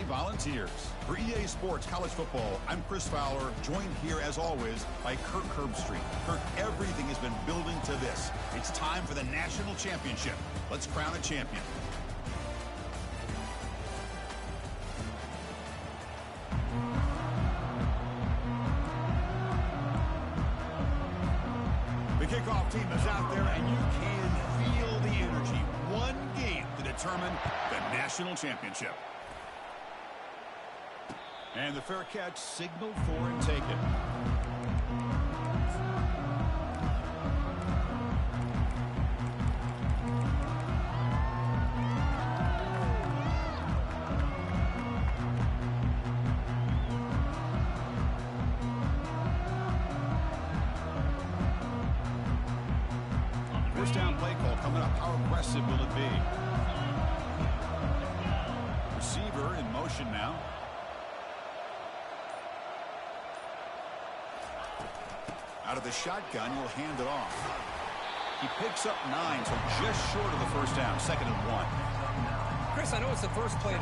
Volunteers. For EA Sports College Football, I'm Chris Fowler, joined here as always by Kirk Herbstreit. Kirk, everything has been building to this. It's time for the national championship. Let's crown a champion. The kickoff team is out there, and you can feel the energy. One game to determine the national championship. And the fair catch signaled for and taken. First down play call coming up. How aggressive will it be? Receiver in motion now. Out of the shotgun, he'll hand it off. He picks up 9, so just short of the first down. 2nd and 1. Chris, I know it's the first play.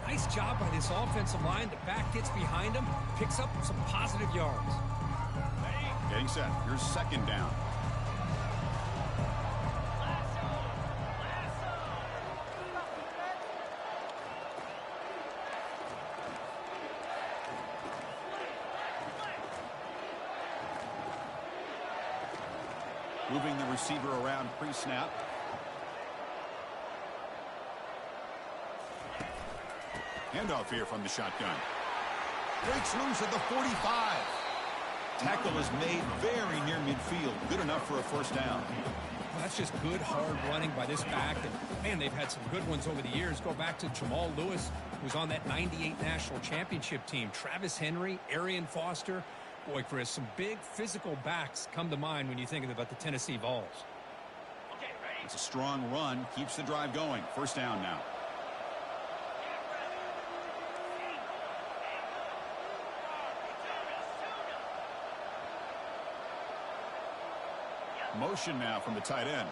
Nice job by this offensive line. The back gets behind him, picks up some positive yards. Getting set. Here's 2nd down. Moving the receiver around pre-snap. Handoff here from the shotgun. Breaks loose at the 45. Tackle is made very near midfield. Good enough for a first down. Well, that's just good, hard running by this back. And, man, they've had some good ones over the years. Go back to Jamal Lewis, who was on that 98 national championship team. Travis Henry, Arian Foster. Boy, Chris, some big physical backs come to mind when you think about the Tennessee Vols. It's a strong run. Keeps the drive going. First down now. Motion now from the tight end.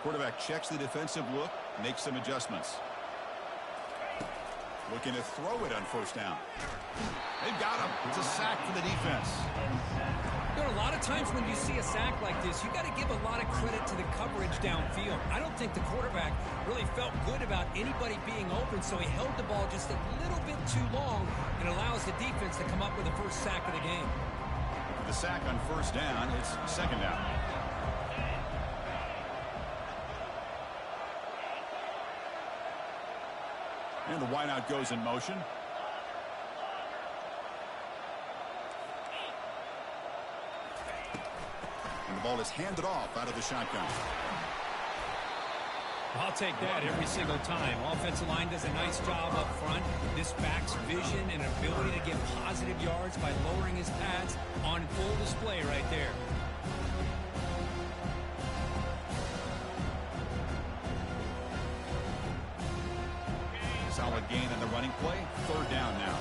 Quarterback checks the defensive look, makes some adjustments. Looking to throw it on first down. They've got him. It's a sack for the defense. You know, a lot of times when you see a sack like this, you got to give a lot of credit to the coverage downfield. I don't think the quarterback really felt good about anybody being open, so he held the ball just a little bit too long and allows the defense to come up with the first sack of the game. The sack on first down, it's 2nd down. And the wideout goes in motion. And the ball is handed off out of the shotgun. I'll take that every single time. Offensive line does a nice job up front. This back's vision and ability to get positive yards by lowering his pads on full display right there. Solid gain in the running play. 3rd down now.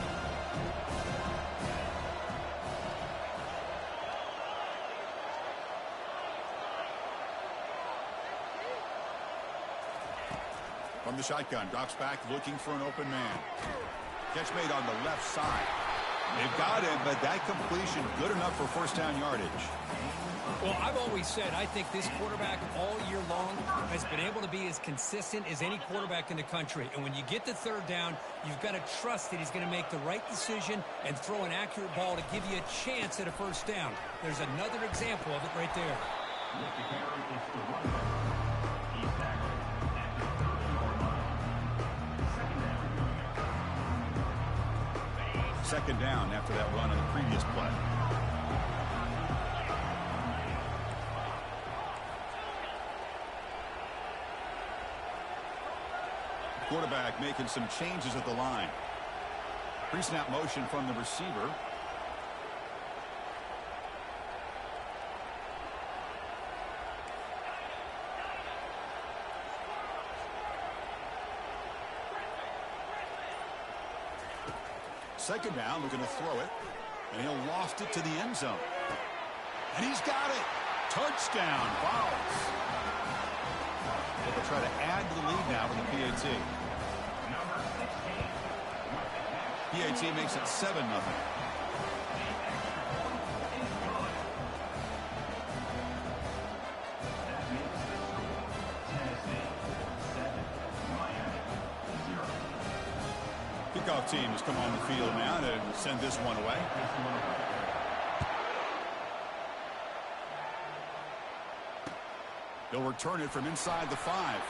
From the shotgun, drops back looking for an open man. Catch made on the left side. They've got him, but that completion good enough for first down yardage. Well, I've always said I think this quarterback all year long has been able to be as consistent as any quarterback in the country. And when you get to 3rd down, you've got to trust that he's going to make the right decision and throw an accurate ball to give you a chance at a first down. There's another example of it right there. Second down after that run on the previous play. Quarterback making some changes at the line. Pre-snap motion from the receiver. Second down, looking to throw it. And he'll loft it to the end zone. And he's got it. Touchdown, Vols. They'll try to add to the lead now with the PAT. PAT makes it 7-0. Kickoff team has come on the field now to send this one away. They'll return it from inside the 5.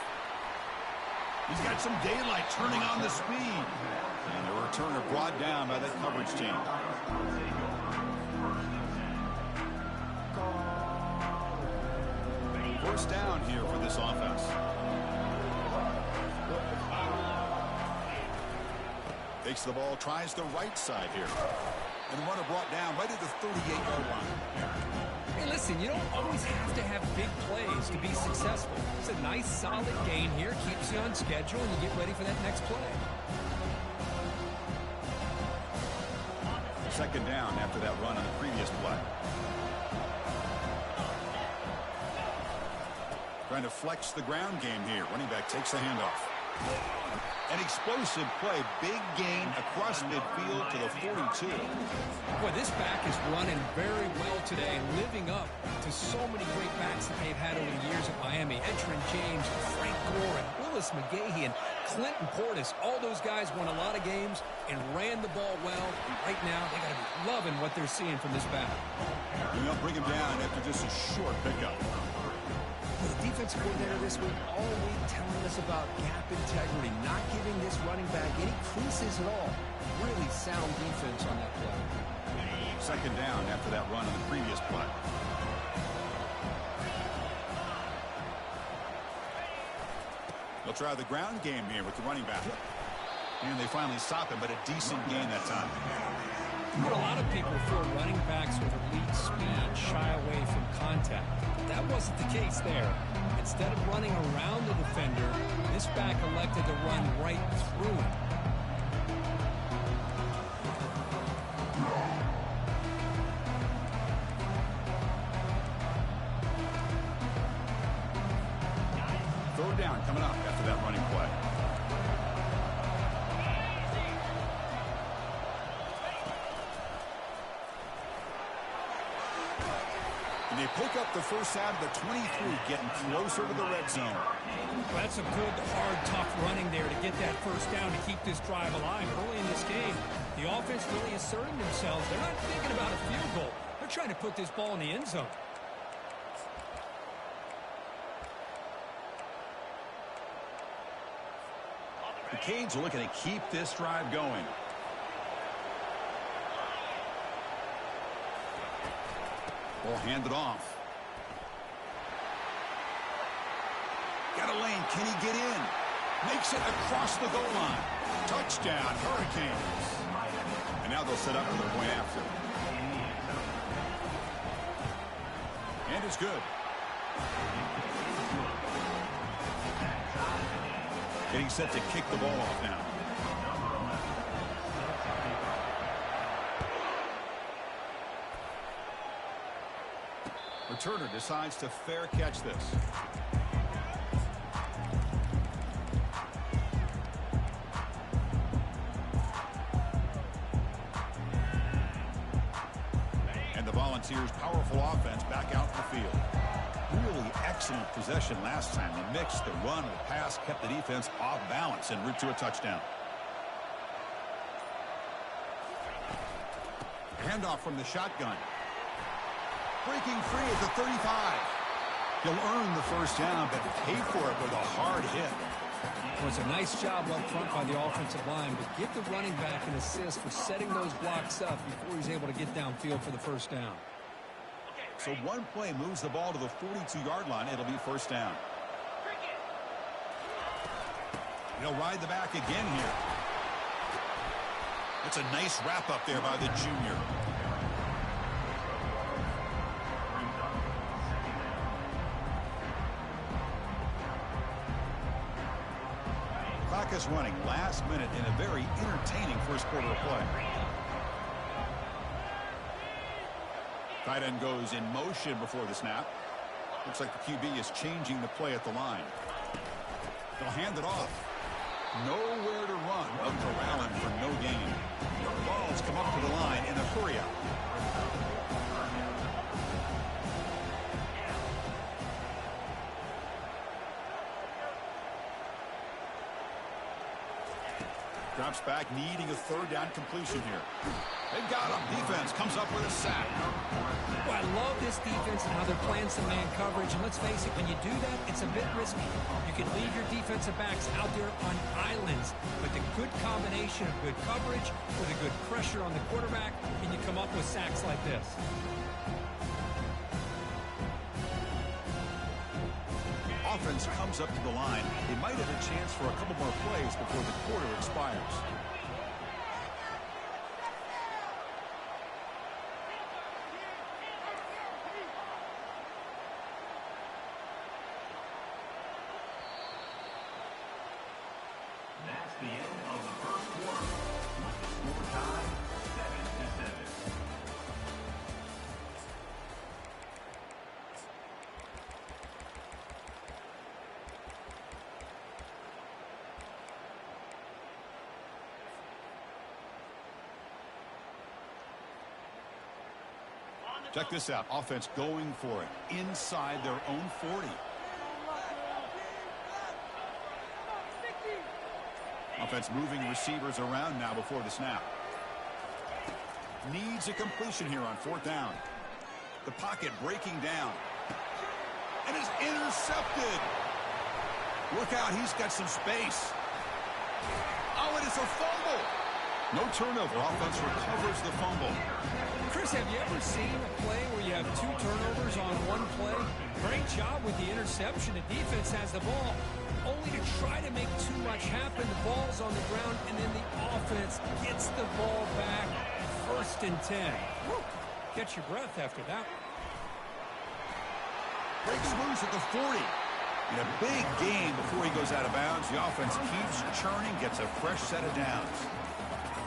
He's got some daylight turning on the speed. And the returner brought down by that coverage team. First down here for this offense. Takes the ball, tries the right side here. And the runner brought down right at the 38-yard line. Hey, listen, you don't always have to have big plays to be successful. It's a nice, solid gain here. Keeps you on schedule, and you get ready for that next play. Second down after that run on the previous play. Trying to flex the ground game here. Running back takes the handoff. An explosive play. Big gain across midfield to the 42. Boy, this back is running very well today, living up to so many great backs that they've had over the years at Miami. Entrin James, Frank Gore, and Willis McGahee, and Clinton Portis. All those guys won a lot of games and ran the ball well. And right now, they got to be loving what they're seeing from this back. And they'll bring him down after just a short pickup. The defensive coordinator this week all week telling us about gap integrity, not giving this running back any creases at all. Really sound defense on that play. Second down after that run on the previous play. They'll try the ground game here with the running back. And they finally stop him, but a decent gain that time. But a lot of people feel running backs with elite speed shy away from contact. That wasn't the case there. Instead of running around the defender, this back elected to run right through him. Third down coming up after that running play. And they pick up the first out of the 23, getting closer to the red zone. Well, that's a good, hard, tough running there to get that first down to keep this drive alive. Early in this game, the offense really asserting themselves. They're not thinking about a field goal. They're trying to put this ball in the end zone. The Canes are looking to keep this drive going. Ball handed off. Got a lane. Can he get in? Makes it across the goal line. Touchdown, Hurricanes. And now they'll set up for the point after. And it's good. Getting set to kick the ball off now. Returner decides to fair catch this. And the Volunteers' powerful offense back out in the field. Really excellent possession last time. The mix, the run, the pass kept the defense off balance en route to a touchdown. Handoff from the shotgun. Breaking free at the 35. He'll earn the first down, but paid for it with a hard hit. Well, it's a nice job up front by the offensive line, but give the running back an assist for setting those blocks up before he's able to get downfield for the first down. So one play moves the ball to the 42-yard line. It'll be first down. He'll ride the back again here. That's a nice wrap up there by the junior. Clock is running last minute in a very entertaining first quarter of play. Tight end goes in motion before the snap. Looks like the QB is changing the play at the line. They'll hand it off. Nowhere to run. Up to Allen for no gain. Balls come up to the line in a hurry out. Drops back, needing a third down completion here. They've got him. Defense comes up with a sack. Well, I love this defense and how they're playing some man coverage. And let's face it, when you do that, it's a bit risky. You can leave your defensive backs out there on islands. But the good combination of good coverage with a good pressure on the quarterback, and you come up with sacks like this. Offense comes up to the line. They might have a chance for a couple more plays before the quarter expires. That's the end of the first quarter. Score time 7-7. Check this out. Offense going for it inside their own 40. Offense moving receivers around now before the snap. Needs a completion here on fourth down. The pocket breaking down. And is intercepted. Look out, he's got some space. Oh, it is a fumble. No turnover. Offense recovers the fumble. Chris, have you ever seen a play where you have two turnovers on one play? Great job with the interception. The defense has the ball, only to try to make too much happen. The ball's on the ground, and then the offense gets the ball back. 1st and 10. Woo. Catch your breath after that. Breaks loose at the 40. In a big game before he goes out of bounds. The offense keeps churning, gets a fresh set of downs.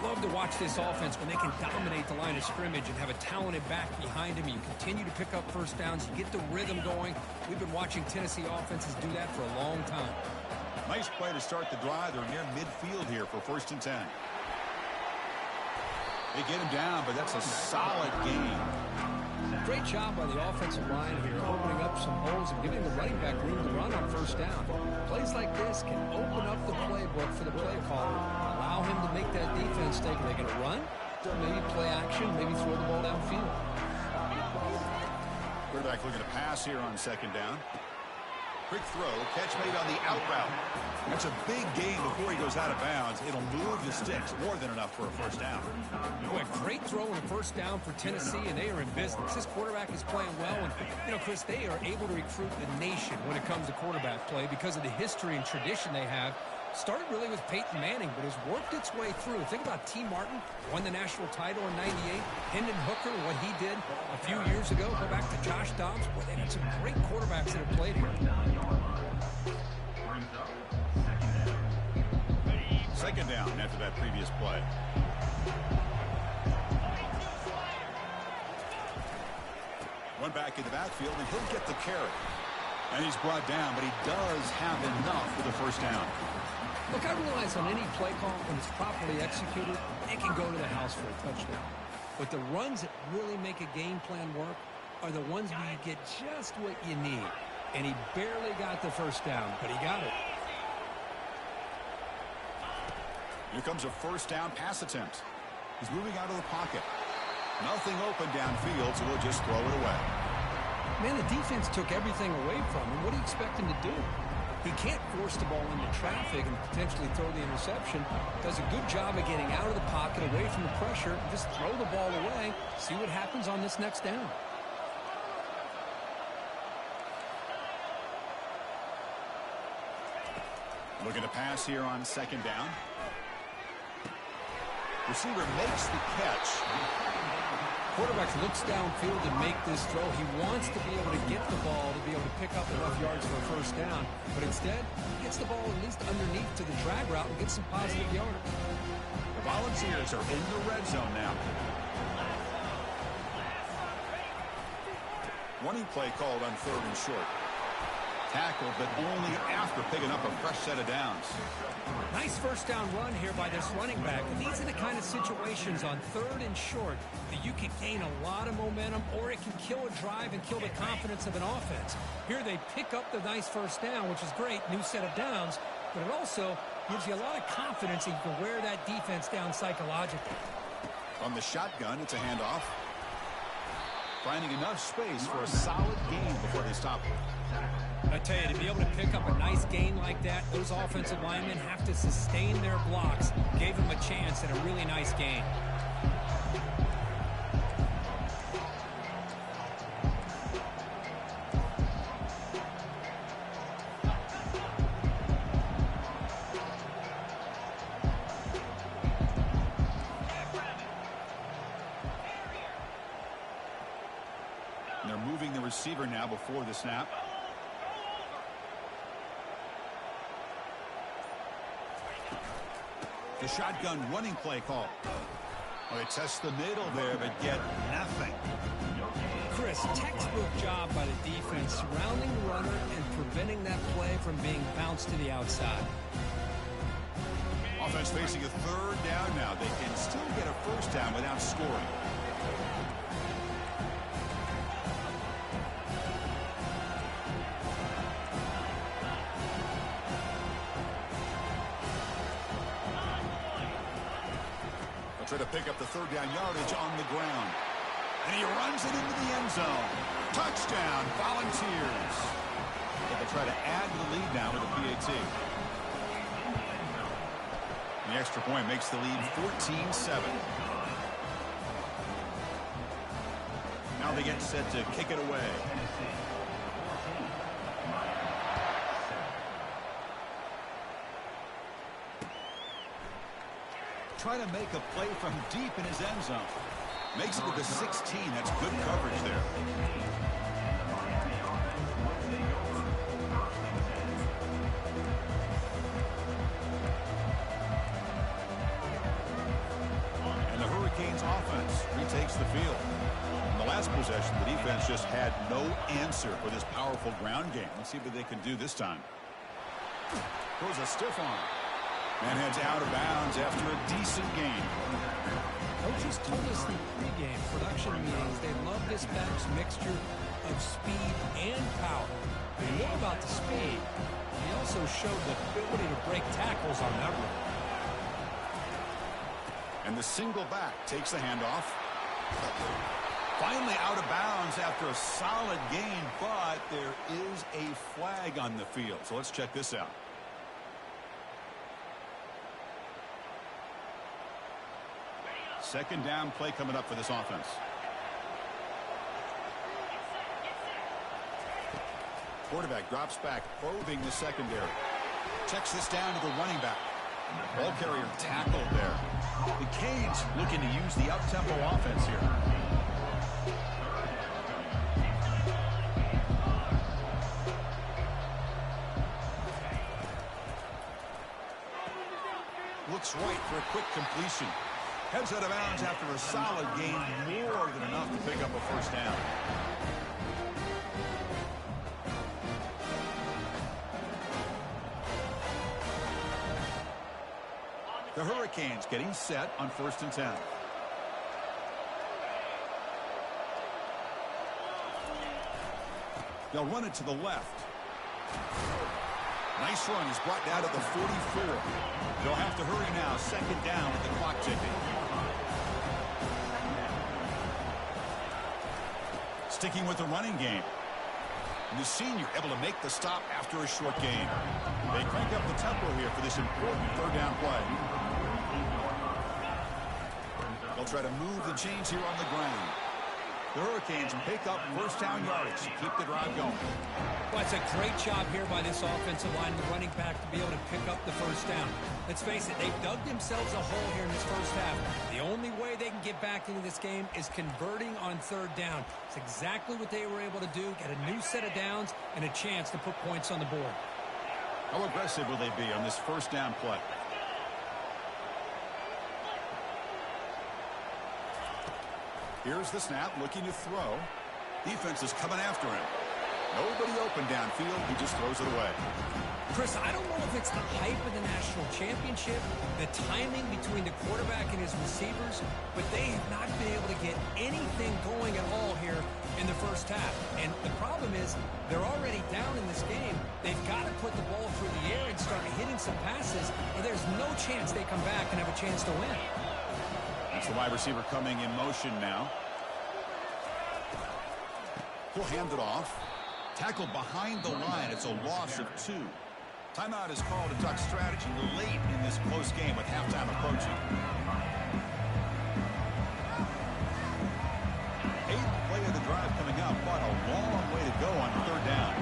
Love to watch this offense when they can dominate the line of scrimmage and have a talented back behind him. You continue to pick up first downs. You get the rhythm going. We've been watching Tennessee offenses do that for a long time. Nice play to start the drive. They're near midfield here for 1st and 10. They get him down, but that's a solid game. Great job by the offensive line here, opening up some holes and giving the running back room to run on first down. Plays like this can open up the playbook for the play caller. Allow him to make that defense think, are they going to run? Or maybe play action, maybe throw the ball downfield. Quarterback looking to pass here on 2nd down. Quick throw, catch made on the out route. That's a big gain before he goes out of bounds. It'll move the sticks, more than enough for a first down. Boy, great throw and a first down for Tennessee, and they are in business. This quarterback is playing well, and, you know, Chris, they are able to recruit the nation when it comes to quarterback play because of the history and tradition they have. Started really with Peyton Manning, but has worked its way through. Think about T. Martin, won the national title in '98. Hendon Hooker, what he did a few years ago. Go back to Josh Dobbs. Boy, they've got some great quarterbacks that have played here. 2nd down after that previous play. One back in the backfield, and he'll get the carry. And he's brought down, but he does have enough for the first down. Look, I realize on any play call, when it's properly executed, it can go to the house for a touchdown. But the runs that really make a game plan work are the ones where you get just what you need. And he barely got the first down, but he got it. Here comes a first down pass attempt. He's moving out of the pocket. Nothing open downfield, so he'll just throw it away. Man, the defense took everything away from him. What do you expect him to do? He can't force the ball into traffic and potentially throw the interception. Does a good job of getting out of the pocket, away from the pressure, and just throw the ball away. See what happens on this next down. Looking to pass here on second down. Receiver makes the catch. Quarterback looks downfield to make this throw. He wants to be able to get the ball to be able to pick up enough yards for a first down. But instead, he gets the ball at least underneath to the drag route and gets some positive yards. The Volunteers are in the red zone now. Running play called on third and short. Tackled, but only after picking up a fresh set of downs. Nice first down run here by this running back. These are the kind of situations on third and short that you can gain a lot of momentum, or it can kill a drive and kill the confidence of an offense. Here they pick up the nice first down, which is great, new set of downs, but it also gives you a lot of confidence that you can wear that defense down psychologically. From the shotgun, it's a handoff. Finding enough space for a solid gain before they stop it. I tell you, to be able to pick up a nice gain like that, those offensive linemen have to sustain their blocks. Gave them a chance and a really nice gain. And they're moving the receiver now before the snap. The shotgun running play call. Well, they test the middle there, but get nothing. Chris, textbook job by the defense, surrounding the runner and preventing that play from being bounced to the outside. Offense facing a third down now. They can still get a first down without scoring. Try to pick up the third down yardage on the ground. And he runs it into the end zone. Touchdown, Volunteers. They try to add to the lead now with a PAT. The extra point makes the lead 14-7. Now they get set to kick it away. Trying to make a play from deep in his end zone. Makes it to the 16. That's good coverage there. And the Hurricanes offense retakes the field. In the last possession, the defense just had no answer for this powerful ground game. Let's see what they can do this time. Throws a stiff arm. And heads out of bounds after a decent game. Coaches told us in pregame production meetings they love this back's mixture of speed and power. They know about the speed. He also showed the ability to break tackles on that run. And the single back takes the handoff. Finally out of bounds after a solid gain, but there is a flag on the field. So let's check this out. Second down play coming up for this offense. Quarterback drops back, probing the secondary. Checks this down to the running back. Ball carrier tackled there. The Canes looking to use the up-tempo offense here. Looks right for a quick completion. Heads out of bounds after a solid gain, more than enough to pick up a first down. The Hurricanes getting set on 1st and 10. They'll run it to the left. Nice run is brought down to the 44. They'll have to hurry now. Second down with the clock ticking. Sticking with the running game. And the senior able to make the stop after a short gain. They crank up the tempo here for this important third down play. They'll try to move the chains here on the ground. The Hurricanes pick up first down yardage to keep the drive going. Well, it's a great job here by this offensive line, the running back, to be able to pick up the first down. Let's face it, they've dug themselves a hole here in this first half. The only way they can get back into this game is converting on third down. It's exactly what they were able to do, get a new set of downs and a chance to put points on the board. How aggressive will they be on this first down play? Here's the snap, looking to throw. Defense is coming after him. Nobody open downfield. He just throws it away. Chris, I don't know if it's the hype of the national championship, the timing between the quarterback and his receivers, but they have not been able to get anything going at all here in the first half. And the problem is they're already down in this game. They've got to put the ball through the air and start hitting some passes, or there's no chance they come back and have a chance to win. That's the wide receiver coming in motion now. He'll hand it off. Tackled behind the line. It's a loss of 2. Timeout is called to talk strategy late in this close game with halftime approaching. 8th play of the drive coming up, but a long way to go on third down.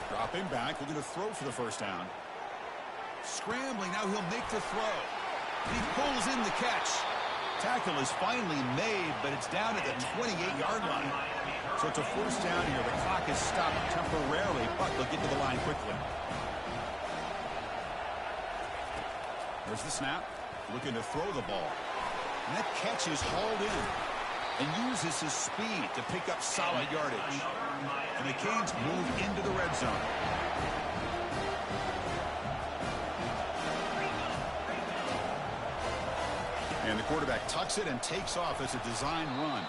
Dropping back, looking to throw for the first down. Scrambling, now he'll make the throw. He pulls in the catch. Tackle is finally made, but it's down at the 28-yard line. So it's a first down here. The clock is stopped temporarily, but they'll get to the line quickly. There's the snap. Looking to throw the ball. And that catch is hauled in and uses his speed to pick up solid yardage. And the Canes move into the red zone. And the quarterback tucks it and takes off as a design run.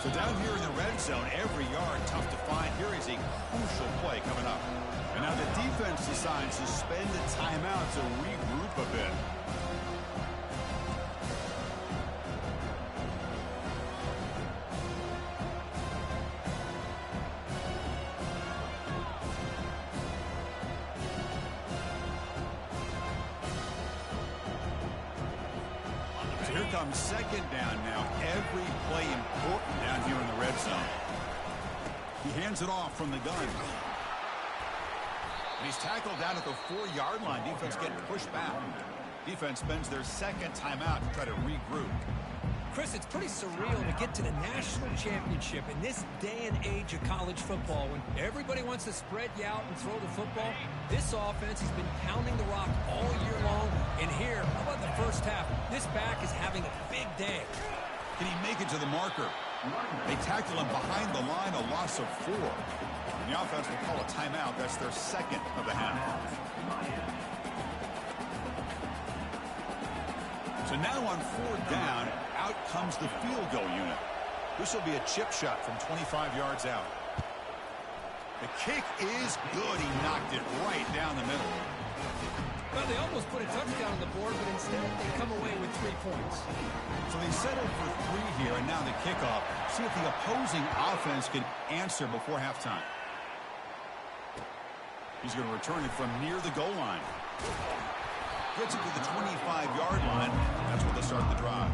So down here in the red zone, every yard tough to find. Here is a crucial play coming up. And now the defense decides to spend a timeout to regroup a bit. Here comes second down now. Every play important down here in the red zone. He hands it off from the gun. And he's tackled down at the 4-yard line. Defense getting pushed back. Defense spends their second timeout to try to regroup. Chris, it's pretty surreal to get to the national championship in this day and age of college football when everybody wants to spread you out and throw the football. This offense has been pounding the rock all year long. And here, how about the first half? This back is having a big day. Can he make it to the marker? They tackle him behind the line, a loss of 4. And the offense will call a timeout. That's their second of the half. So now on 4th down, out comes the field goal unit. This will be a chip shot from 25 yards out. The kick is good. He knocked it right down the middle. Well, they almost put a touchdown on the board, but instead they come away with 3 points. So they settled for 3 here, and now the kickoff. See if the opposing offense can answer before halftime. He's going to return it from near the goal line. Gets it to the 25-yard line. That's where they'll start the drive.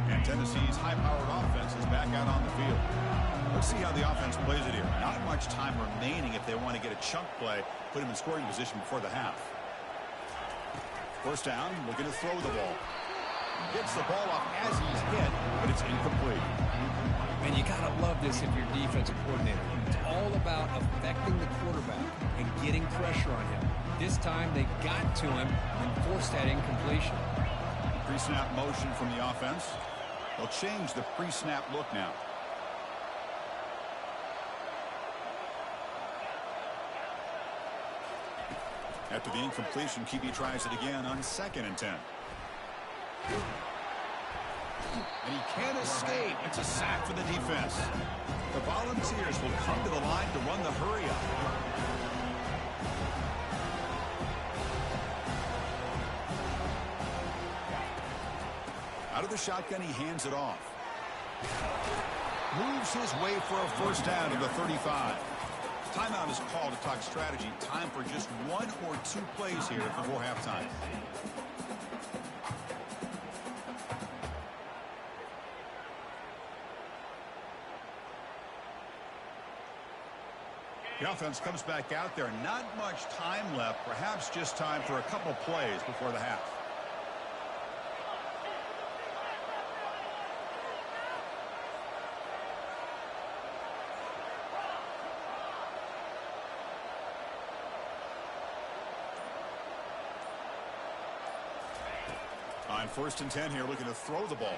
And Tennessee's high-powered offense is back out on the field. Let's see how the offense plays it here. Not much time remaining if they want to get a chunk play, put him in scoring position before the half. First down, looking to throw the ball. Gets the ball off as he's hit, but it's incomplete. And you got to love this if you're defensive coordinator. It's all about affecting the quarterback and getting pressure on him. This time they got to him and forced that incompletion. Pre-snap motion from the offense. They'll change the pre-snap look now. After the incompletion, QB tries it again on 2nd and 10. And he can't escape. It's a sack for the defense. The Volunteers will come to the line to run the hurry up. Out of the shotgun, he hands it off. Moves his way for a first down to the 35. Timeout is called to talk strategy. Time for just 1 or 2 plays here before halftime. The offense comes back out there. Not much time left. Perhaps just time for a couple plays before the half. On 1st and 10 here, looking to throw the ball.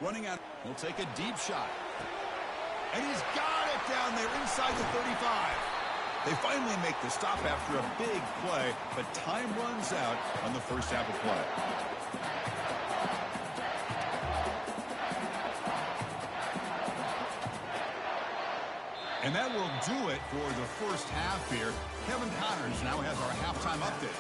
Running out. He'll take a deep shot. And he's got it down there inside the 35. They finally make the stop after a big play, but time runs out on the first half of play. And that will do it for the first half here. Kevin Connors now has our halftime update.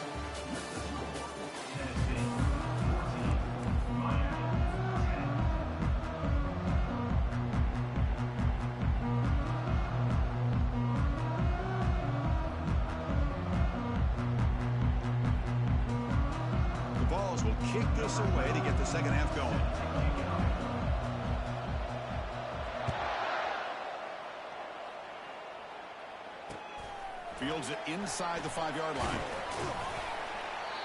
Kick this away to get the second half going. Fields it inside the 5-yard line.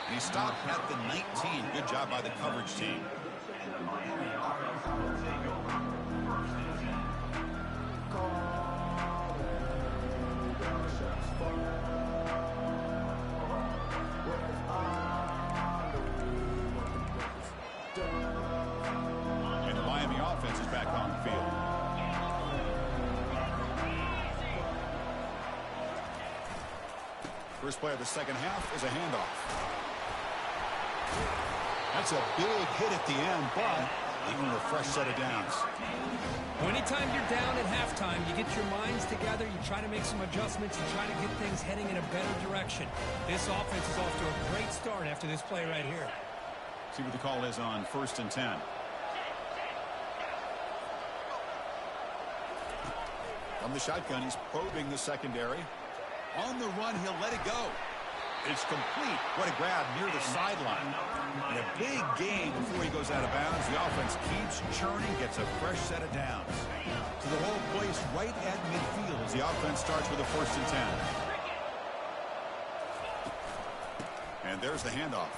And he stopped at the 19. Good job by the coverage team. First play of the second half is a handoff. That's a big hit at the end, but even a fresh set of downs. Well, anytime you're down at halftime, you get your minds together, you try to make some adjustments, you try to get things heading in a better direction. This offense is off to a great start after this play right here. See what the call is on 1st and 10. From the shotgun, he's probing the secondary. On the run, he'll let it go. It's complete. What a grab near the sideline. And a big gain before he goes out of bounds. The offense keeps churning, gets a fresh set of downs. So the whole place right at midfield as the offense starts with a 1st and 10. And there's the handoff.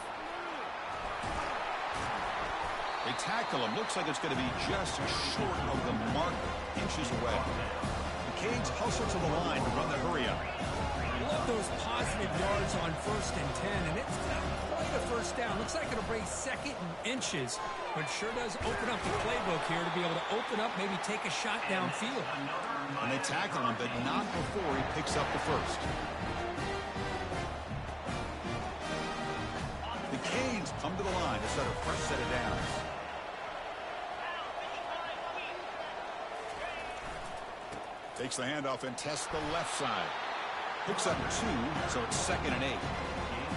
They tackle him. Looks like it's going to be just short of the mark, inches away. The Canes hustle to the line to run the hurry up. Love those positive yards on 1st and 10, and it's not quite a first down. Looks like it'll bring 2nd and inches, but sure does open up the playbook here to be able to open up, maybe take a shot downfield. And they tackle him, but not before he picks up the first. The Canes come to the line to set a fresh set of downs. Takes the handoff and tests the left side. Picks up 2, so it's 2nd and 8.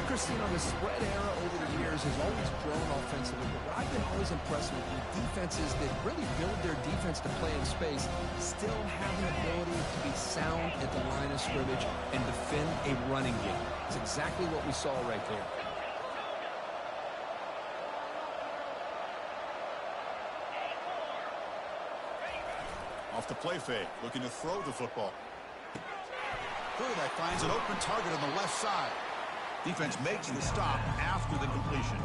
Christine, the spread era over the years has always grown offensively, but what I've been always impressed with defenses that really build their defense to play in space still have an ability to be sound at the line of scrimmage and defend a running game. It's exactly what we saw right there. Off the play fake, looking to throw the football. Quarterback finds an open target on the left side. Defense makes the stop after the completion.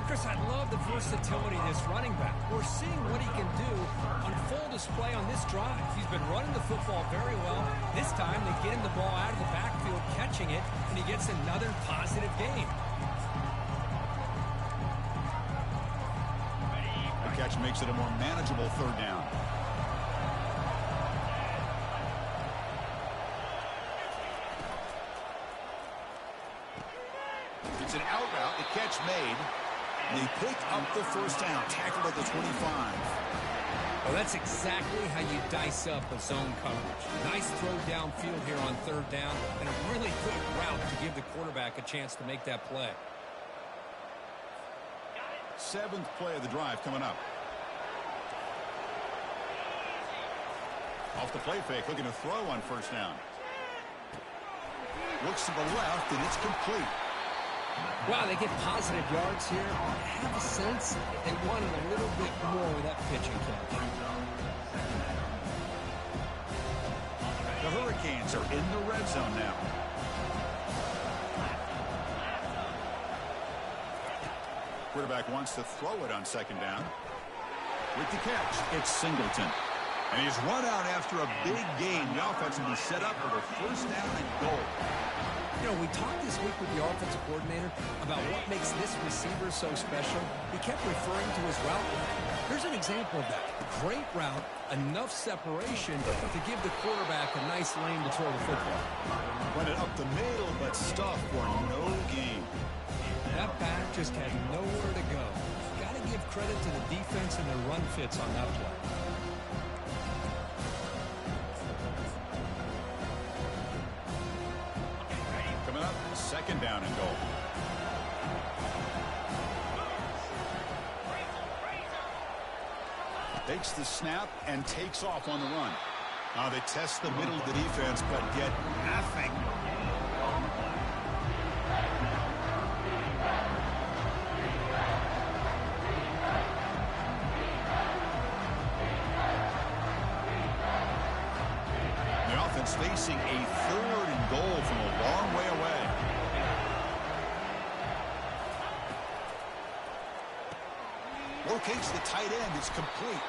Chris, I love the versatility of this running back. We're seeing what he can do on full display on this drive. He's been running the football very well. This time they get him the ball out of the backfield, catching it, and he gets another positive gain. The catch makes it a more manageable 3rd down. It's an out route, the catch made. And they pick up the first down, tackled at the 25. Well, that's exactly how you dice up a zone coverage. Nice throw downfield here on 3rd down, and a really good route to give the quarterback a chance to make that play. Seventh play of the drive coming up. Off the play fake, looking to throw on first down. Looks to the left, and it's complete. Wow, they get positive yards here. I have a sense they wanted a little bit more with that pitching catch. The Hurricanes are in the red zone now. Quarterback wants to throw it on second down. With the catch, it's Singleton. And he's run out after a big gain. The offense will be set up for the first down and goal. You know, we talked this week with the offensive coordinator about what makes this receiver so special. He kept referring to his route. Here's an example of that. Great route, enough separation to give the quarterback a nice lane to throw the football. Run it up the middle, but stuff for no gain. That back just had nowhere to go. Got to give credit to the defense and their run fits on that play. Coming up, second down and goal. Takes the snap and takes off on the run. Now they test the middle of the defense, but get nothing. The offense facing a third and goal from a long way away. Locates the tight end. It's complete.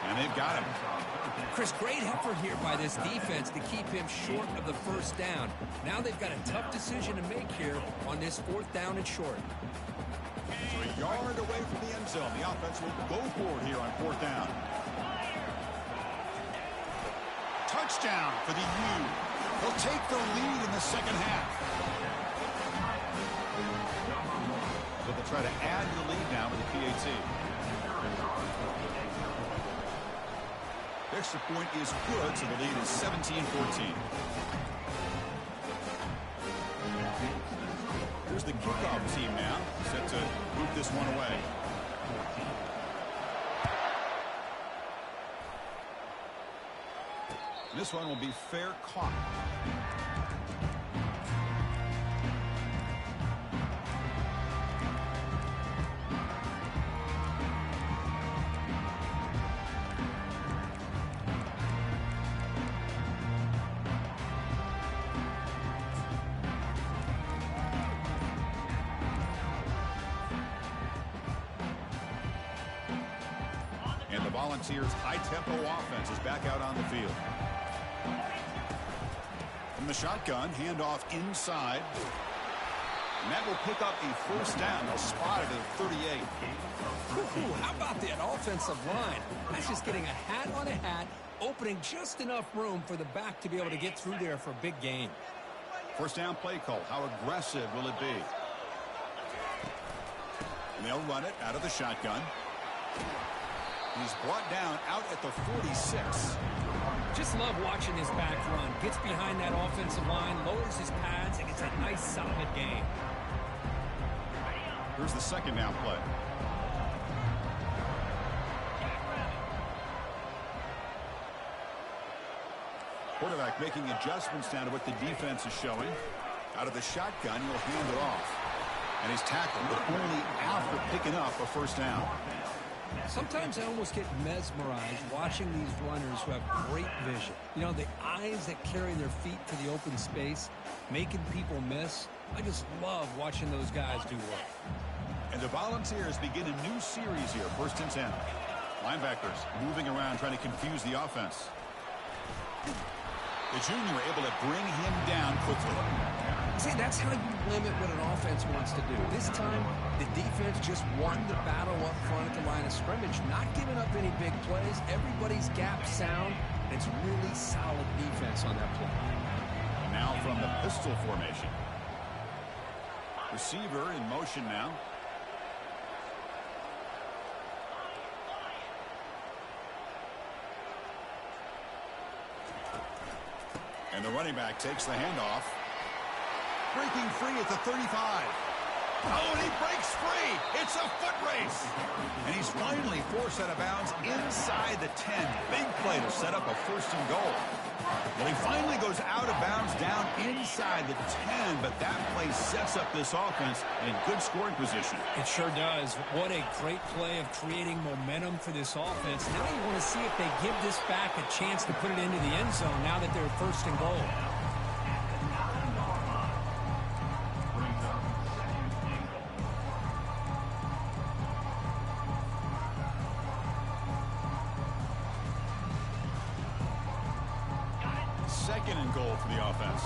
And they've got him. Chris, great effort here by this defense to keep him short of the first down. Now they've got a tough decision to make here on this fourth down and short. So a yard away from the end zone. The offense will go for it here on fourth down. Touchdown for the U. They'll take the lead in the second half. So they'll try to add to the lead now with the PAT. The extra point is good, so the lead is 17-14. Here's the kickoff team now, set to move this one away. This one will be fair caught. And the Volunteers' high-tempo offense is back out on the field. From the shotgun, handoff inside. And that will pick up a first down. They'll spot it at 38. Ooh, how about that offensive line? That's just getting a hat on a hat, opening just enough room for the back to be able to get through there for a big gain. First down play call. How aggressive will it be? And they'll run it out of the shotgun. He's brought down out at the 46. Just love watching his back run. Gets behind that offensive line, lowers his pads, and gets a nice solid gain. Here's the second down play. Quarterback making adjustments down to what the defense is showing. Out of the shotgun, he'll hand it off. And he's tackled, but only after picking up a first down. Sometimes I almost get mesmerized watching these runners who have great vision. You know, the eyes that carry their feet to the open space, making people miss. I just love watching those guys do work. And the Volunteers begin a new series here, 1st and 10. Linebackers moving around, trying to confuse the offense. The junior able to bring him down quickly. See, that's how you limit what an offense wants to do. This time, the defense just won the battle up front at the line of scrimmage, not giving up any big plays. Everybody's gap sound. It's really solid defense on that play. Now from the pistol formation. Receiver in motion now. And the running back takes the handoff. Breaking free at the 35. Oh, and he breaks free. It's a foot race. And he's finally forced out of bounds inside the 10. Big play to set up a 1st and goal. Well, he finally goes out of bounds down inside the 10, but that play sets up this offense in good scoring position. It sure does. What a great play of creating momentum for this offense. Now you want to see if they give this back a chance to put it into the end zone now that they're 1st and goal. Second and goal for the offense.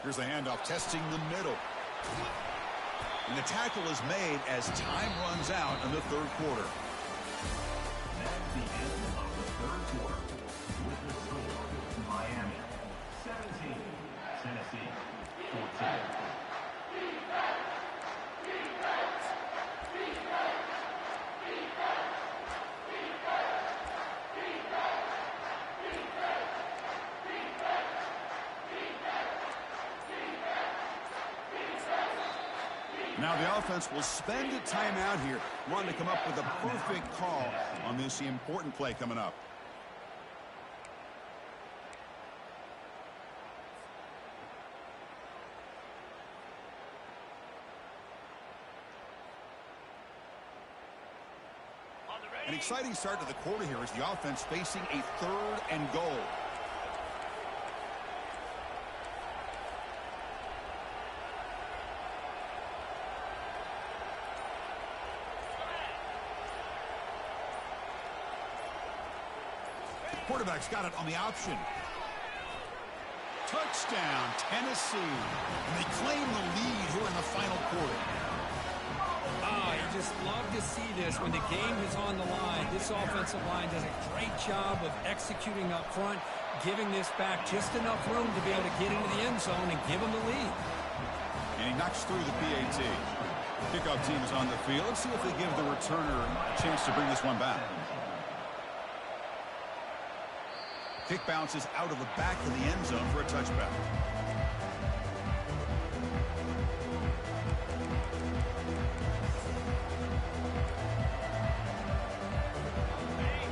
Here's the handoff, testing the middle. And the tackle is made as time runs out in the 3rd quarter. That's the end of the 3rd quarter. With the score, Miami 17, Tennessee 14. Now the offense will spend a timeout here, wanting to come up with a perfect call on this important play coming up. An exciting start to the quarter here as the offense facing a 3rd and goal. Quarterback's got it on the option. Touchdown, Tennessee. And they claim the lead here in the final quarter. You just love to see this when the game is on the line. This offensive line does a great job of executing up front, giving this back just enough room to be able to get into the end zone and give them the lead. And he knocks through the PAT. Kickoff team is on the field. Let's see if they give the returner a chance to bring this one back. Kick bounces out of the back of the end zone for a touchback.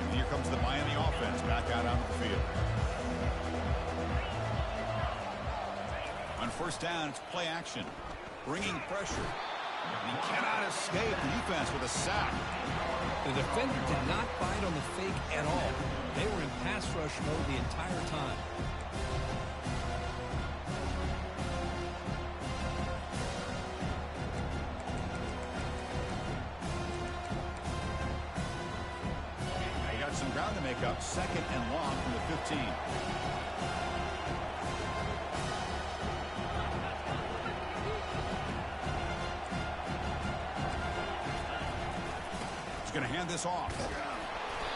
And here comes the Miami offense back out onto the field. On 1st down, it's play action. Bringing pressure. And he cannot escape the defense with a sack. The defender did not bite on the fake at all. They were in pass rush mode the entire time. They got some ground to make up. 2nd and long from the 15. He's going to hand this off.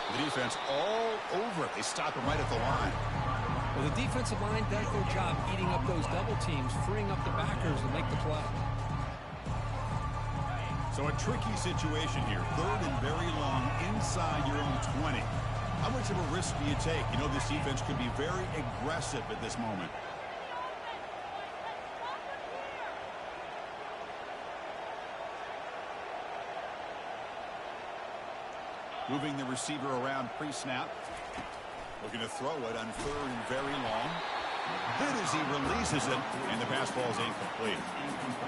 The defense all over it. They stop him right at the line. Well, the defensive line does their job eating up those double teams, freeing up the backers to make the play. So a tricky situation here. 3rd and very long inside your own 20. How much of a risk do you take? You know, this defense could be very aggressive at this moment. Moving the receiver around pre-snap. Looking to throw it on 3rd and very long. Good as he releases it, and the pass ball is incomplete.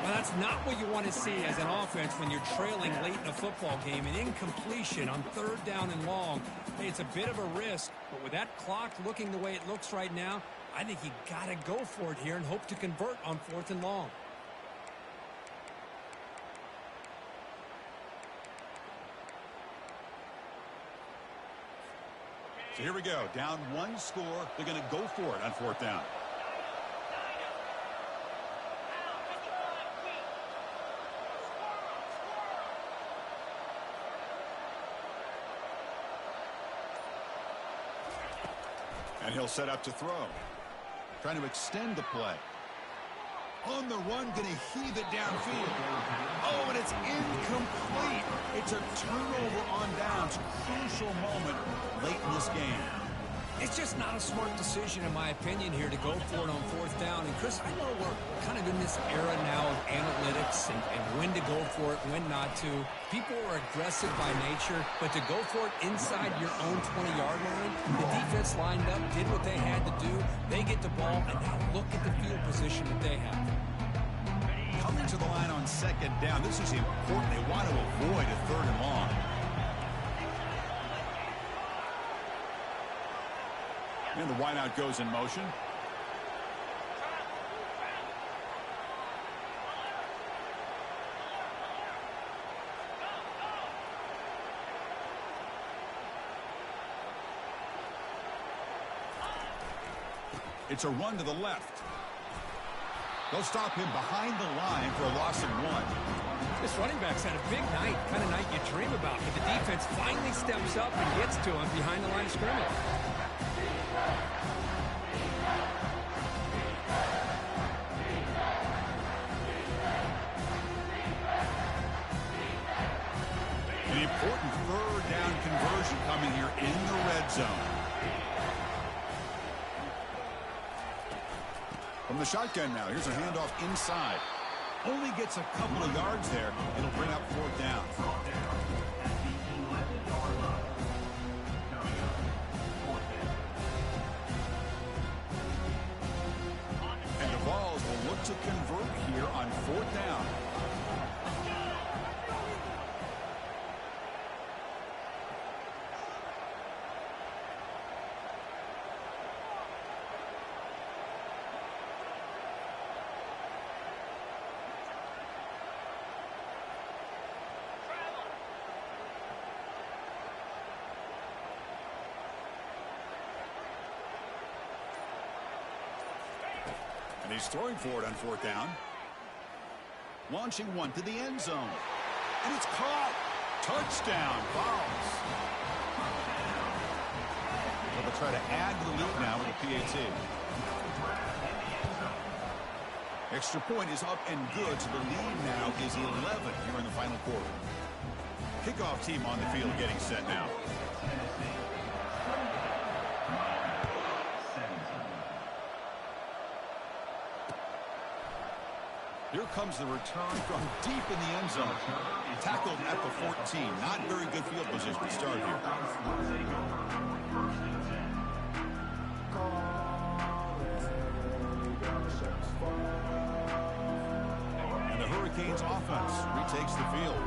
Well, that's not what you want to see as an offense when you're trailing late in a football game. An incompletion on 3rd down and long. Hey, it's a bit of a risk, but with that clock looking the way it looks right now, I think you got to go for it here and hope to convert on 4th and long. So here we go. Down 1 score. They're going to go for it on 4th down. And he'll set up to throw. Trying to extend the play. On the run, going to heave it downfield. Oh, and it's incomplete. It's a turnover on downs. Crucial moment late in this game. It's just not a smart decision, in my opinion, here to go for it on fourth down. And, Chris, I know we're kind of in this era now of analytics and when to go for it, when not to. People are aggressive by nature, but to go for it inside your own 20-yard line, the defense lined up, did what they had to do. They get the ball, and now look at the field position that they have. Coming to the line on second down, this is important. They want to avoid a third and long. And the wideout goes in motion. It's a run to the left. They'll stop him behind the line for a loss of 1. This running back's had a big night, kind of night you dream about, but the defense finally steps up and gets to him behind the line of scrimmage. An important third down conversion coming here in the red zone. From the shotgun now, here's a handoff inside. Only gets a couple of yards there. It'll bring up fourth down. And the Vols will look to convert here on fourth down. And he's throwing for it on fourth down. Launching one to the end zone. And it's caught. Touchdown, Vols. Well, they'll try to add to the lead now with a PAT. Extra point is up and good, so the lead now is 11 here in the final quarter. Kickoff team on the field getting set now. Here comes the return from deep in the end zone. Tackled at the 14. Not very good field position to start here. And the Hurricanes offense retakes the field.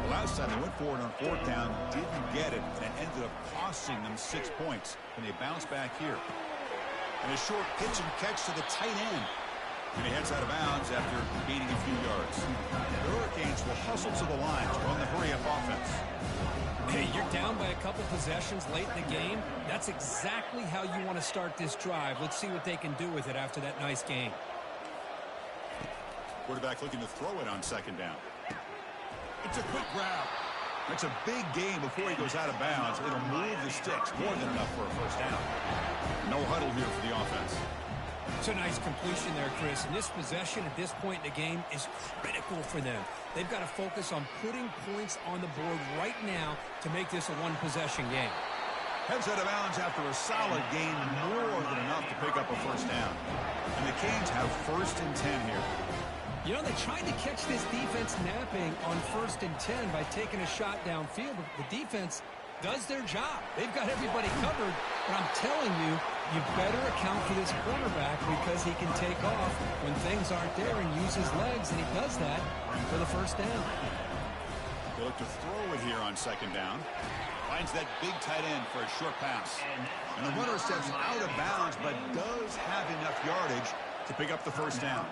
The last time they went for it on fourth down, didn't get it, and ended up costing them 6 points. And they bounce back here. And a short pitch and catch to the tight end. And he heads out of bounds after gaining a few yards. The Hurricanes will hustle to the line to run the hurry-up offense. Hey, you're down by a couple possessions late in the game. That's exactly how you want to start this drive. Let's see what they can do with it after that nice game. Quarterback looking to throw it on second down. It's a quick grab. It's a big game before he goes out of bounds. It'll move the sticks more than enough for a first down. No huddle here for the offense. It's a nice completion there, Chris. And this possession at this point in the game is critical for them. They've got to focus on putting points on the board right now to make this a one-possession game. Heads out of bounds after a solid gain, more than enough to pick up a first down. And the Canes have 1st and 10 here. You know, they tried to catch this defense napping on 1st and 10 by taking a shot downfield, but the defense does their job. They've got everybody covered, but I'm telling you, you better account for this quarterback because he can take off when things aren't there and use his legs, and he does that for the first down. They look to throw it here on second down. Finds that big tight end for a short pass. And the runner steps out of bounds, but does have enough yardage to pick up the first down.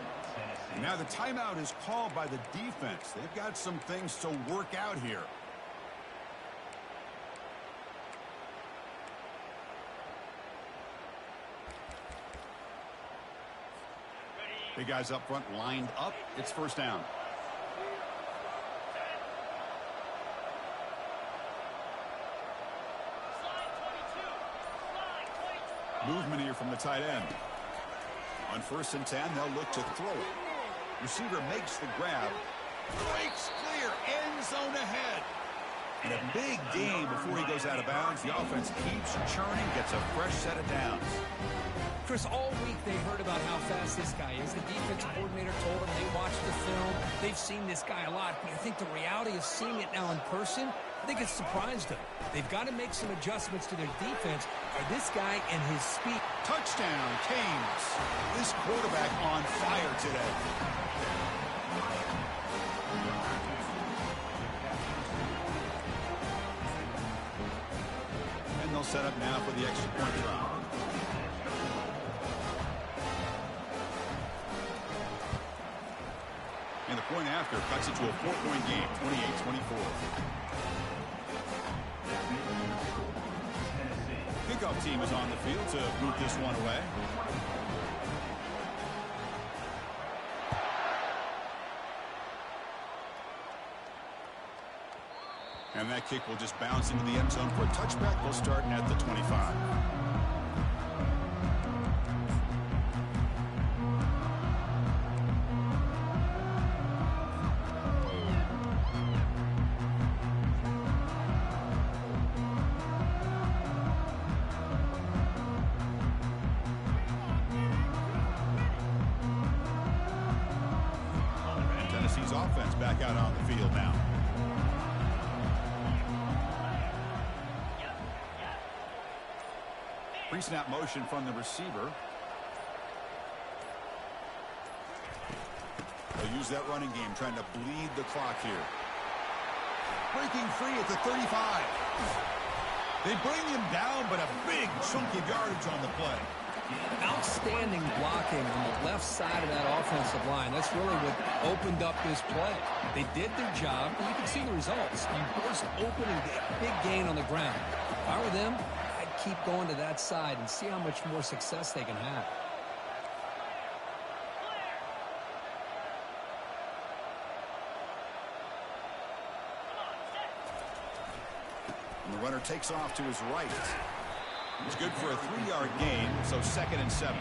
And now the timeout is called by the defense. They've got some things to work out here. Big guys up front lined up. It's first down. Movement here from the tight end. On 1st and 10, they'll look to throw it. Receiver makes the grab. Breaks clear. End zone ahead. And a big gain before he goes out of bounds. The offense keeps churning, gets a fresh set of downs. Chris, all week they heard about how fast this guy is. The defensive coordinator told them they watched the film. They've seen this guy a lot. But I think the reality of seeing it now in person, I think it's surprised them. They've got to make some adjustments to their defense. Or this guy and his speed. Touchdown, Canes. This quarterback on fire today. And they'll set up now for the extra point try. And the point after cuts it to a 4-point game, 28-24. Kickoff team is on the field to boot this one away. And that kick will just bounce into the end zone for a touchback. They'll start at the 25. Tennessee's offense back out on the field now. Pre-snap motion from the receiver. They'll use that running game, trying to bleed the clock here. Breaking free at the 35. They bring him down, but a big chunk of yardage on the play. Outstanding blocking on the left side of that offensive line. That's really what opened up this play. They did their job, and you can see the results. You burst open and get a big gain on the ground. If I were them, I'd keep going to that side and see how much more success they can have. And the runner takes off to his right. It's good for a 3-yard gain, so 2nd and 7.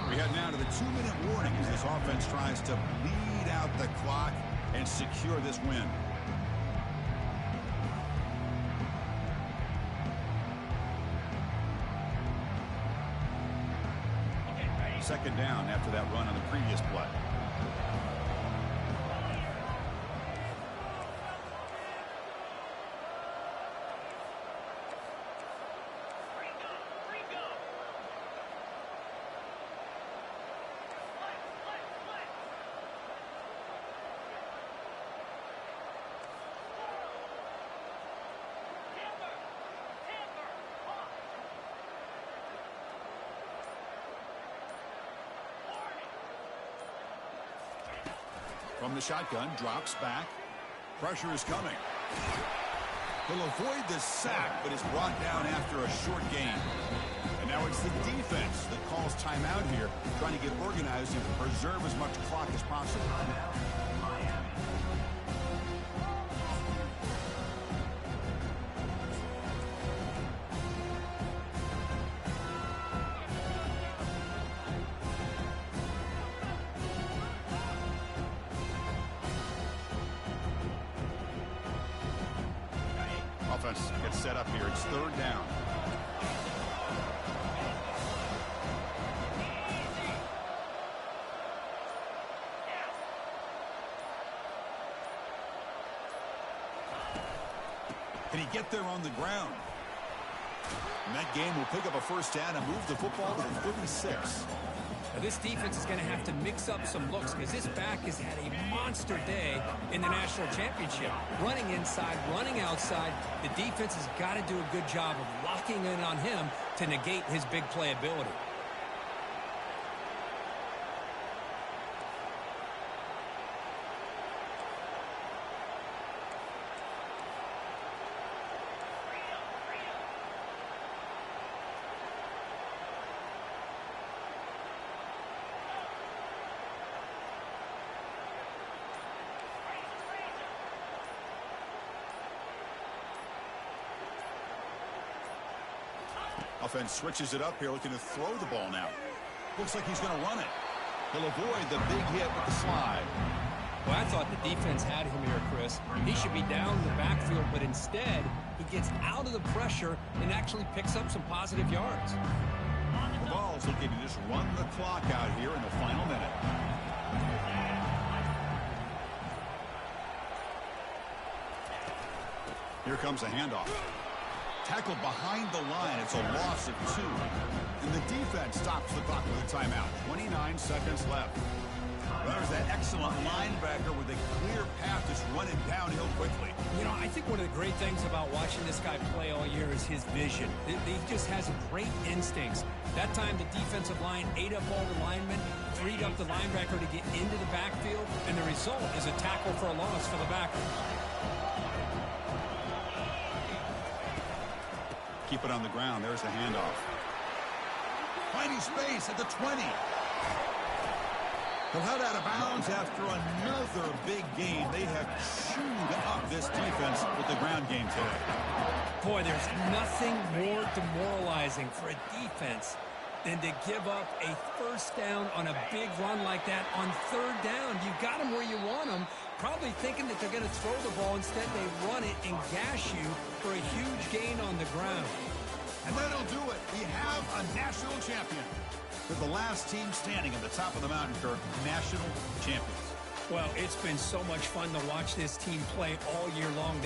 We head now to the 2-minute warning as this offense tries to bleed out the clock and secure this win. Second down after that run on the previous play. From the shotgun, drops back. Pressure is coming. He'll avoid the sack, but is brought down after a short gain. And now it's the defense that calls timeout here, trying to get organized and preserve as much clock as possible. Offense gets set up here. It's 3rd down. Can he get there on the ground? And that game will pick up a 1st down and move the football to the 36. Now this defense is going to have to mix up some looks because this back has had a monster day in the national championship. Running inside, running outside. The defense has got to do a good job of locking in on him to negate his big play ability. Offense switches it up here, looking to throw the ball now. Looks like he's going to run it. He'll avoid the big hit with the slide. Well, I thought the defense had him here, Chris. He should be down in the backfield, but instead, he gets out of the pressure and actually picks up some positive yards. The Vols looking to just run the clock out here in the final minute. Here comes a handoff. Tackled behind the line. It's a loss of 2. And the defense stops the clock with a timeout. 29 seconds left. There's that excellent linebacker with a clear path just running downhill quickly. You know, I think one of the great things about watching this guy play all year is his vision. He just has great instincts. That time, the defensive line ate up all the linemen, freed up the linebacker to get into the backfield, and the result is a tackle for a loss for the backer. Keep it on the ground. There's the handoff. Finding space at the 20. He'll head out of bounds after another big game. They have chewed up this defense with the ground game today. Boy, there's nothing more demoralizing for a defense than to give up a first down on a big run like that on third down. You got them where you want them, probably thinking that they're going to throw the ball. Instead, they run it and gash you for a huge gain on the ground. And that'll do it. We have a national champion. With the last team standing at the top of the mountain, Kirk, national champions. Well, it's been so much fun to watch this team play all year long.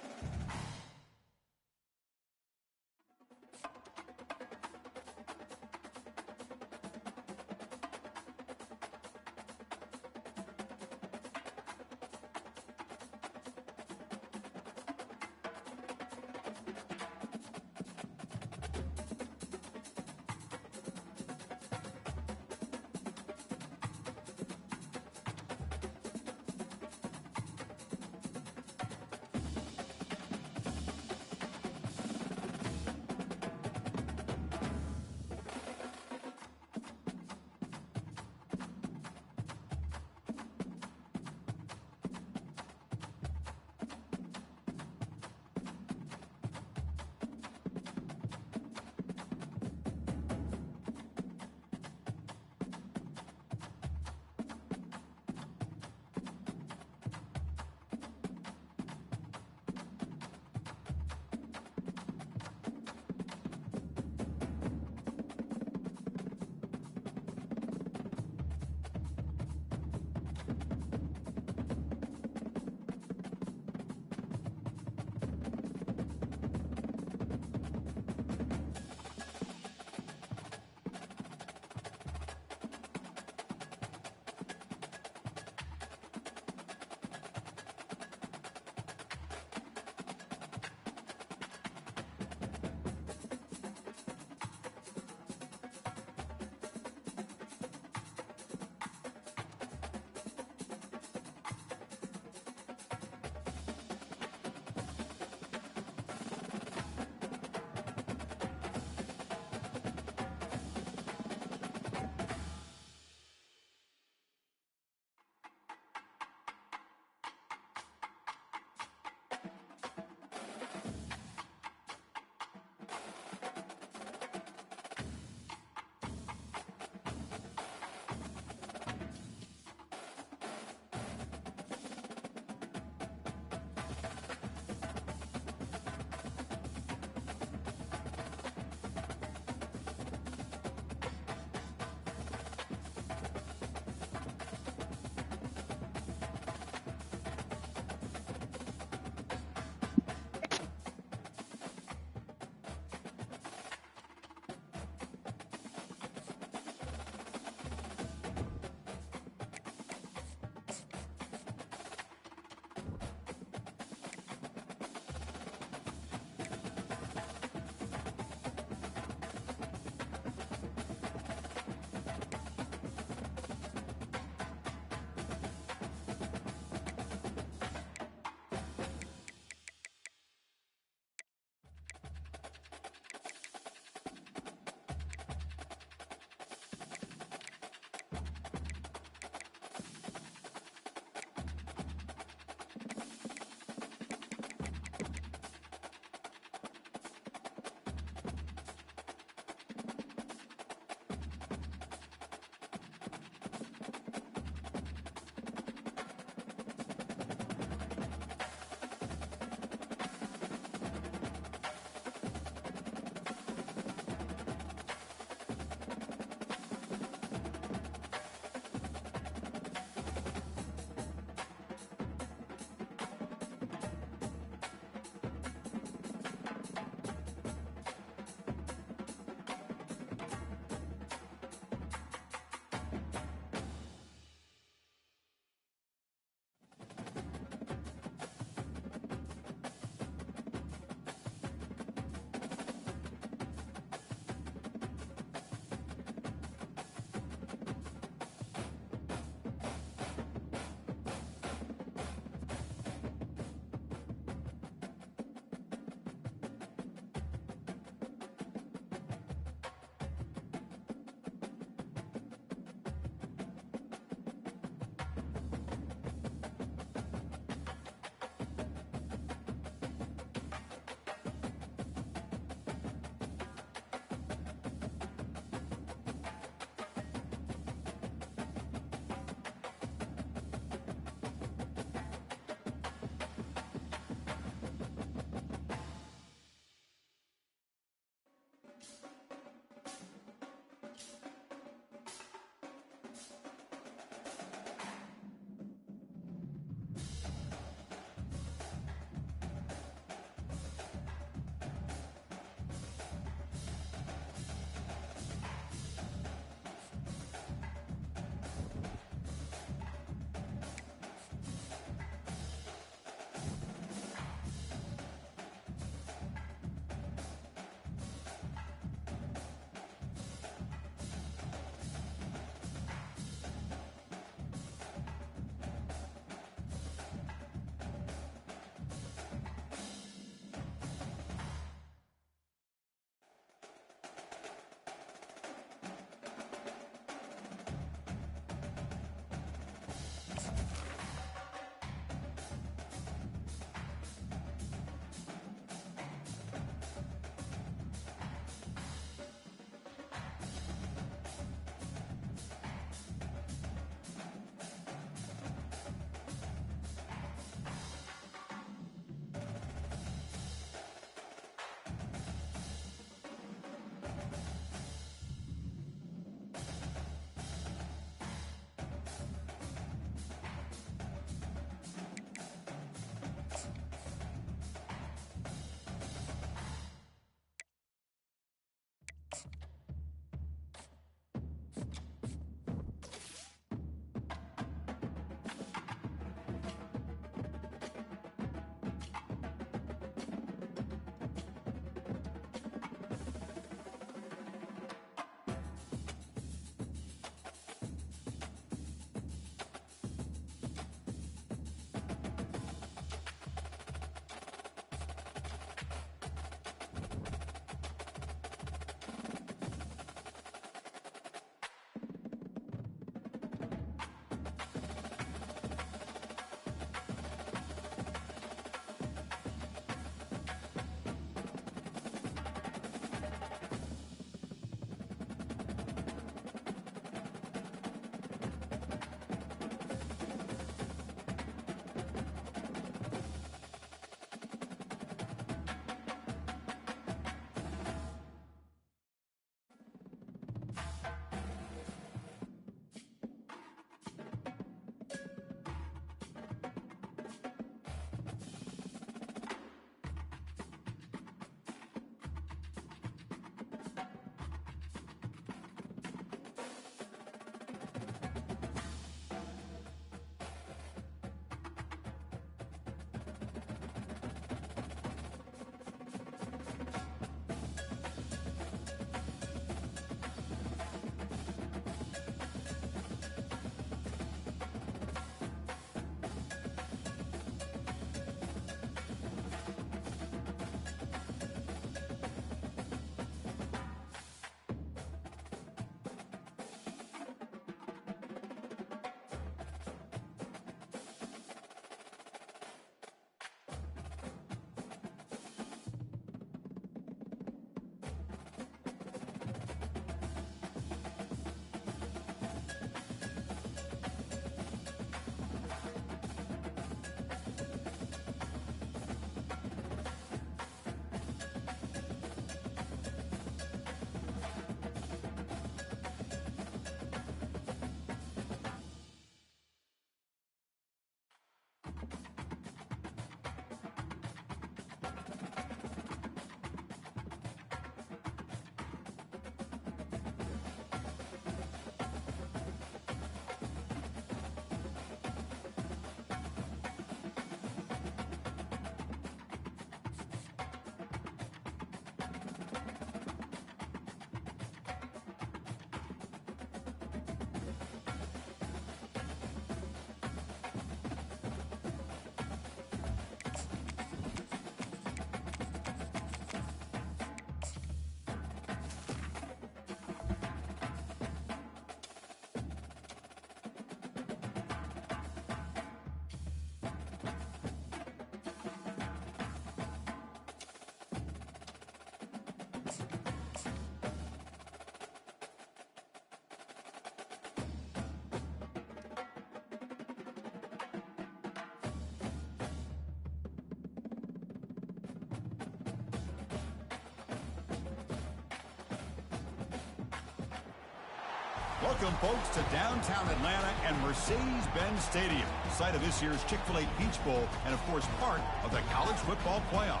Welcome, folks, to downtown Atlanta and Mercedes-Benz Stadium, site of this year's Chick-fil-A Peach Bowl and, of course, part of the college football playoff.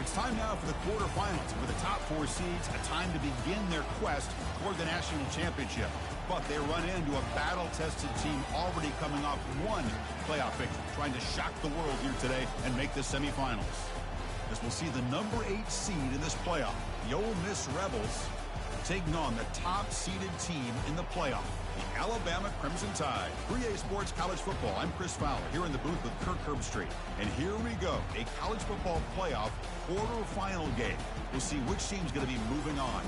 It's time now for the quarterfinals, and for the top 4 seeds, a time to begin their quest toward the national championship. But they run into a battle-tested team already coming off one playoff victory, trying to shock the world here today and make the semifinals. As we'll see the number 8 seed in this playoff, the Ole Miss Rebels, taking on the top-seeded team in the playoff, the Alabama Crimson Tide. 3A Sports College Football. I'm Chris Fowler here in the booth with Kirk Herbstreit. And here we go, a college football playoff quarterfinal game. We'll see which team's going to be moving on.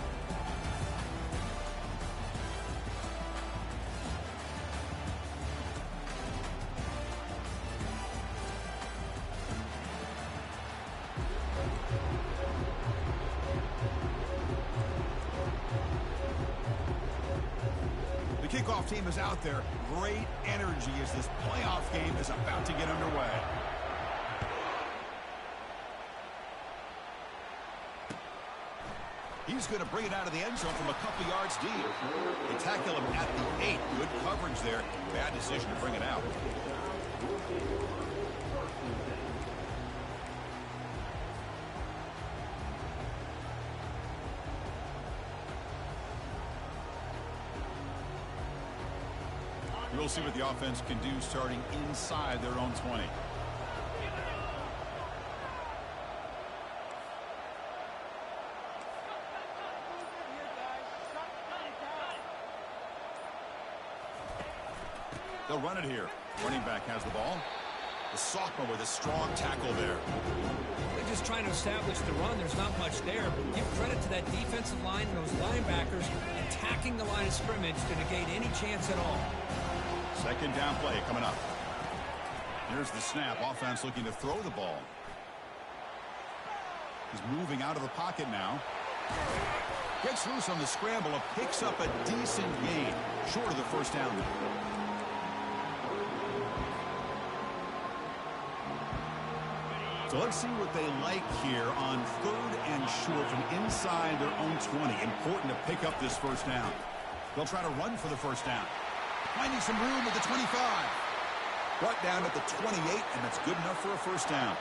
The kickoff team is out there. Great energy as this playoff game is about to get underway. He's going to bring it out of the end zone from a couple yards deep. They tackle him at the 8. Good coverage there. Bad decision to bring it out. We'll see what the offense can do starting inside their own 20. They'll run it here. Running back has the ball. The sophomore with a strong tackle there. They're just trying to establish the run. There's not much there. Give credit to that defensive line and those linebackers attacking the line of scrimmage to negate any chance at all. Second down play coming up. Here's the snap. Offense looking to throw the ball. He's moving out of the pocket now. Gets loose on the scramble and picks up a decent gain. Short of the first down. So let's see what they like here on 3rd and short from inside their own 20. Important to pick up this first down. They'll try to run for the first down. Finding some room at the 25. Brought down at the 28, and that's good enough for a first down.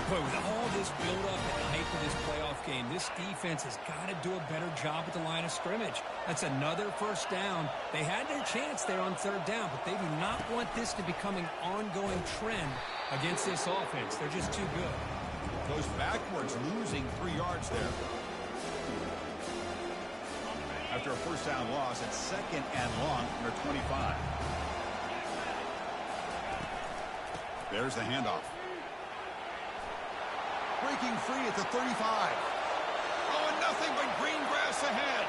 Boy, with all this build-up and hype of this playoff game, this defense has got to do a better job at the line of scrimmage. That's another first down. They had their chance there on 3rd down, but they do not want this to become an ongoing trend against this offense. They're just too good. Goes backwards, losing 3 yards there. After a first down loss, it's 2nd and long from their 25. There's the handoff. Breaking free at the 35. Oh, and nothing but green grass ahead.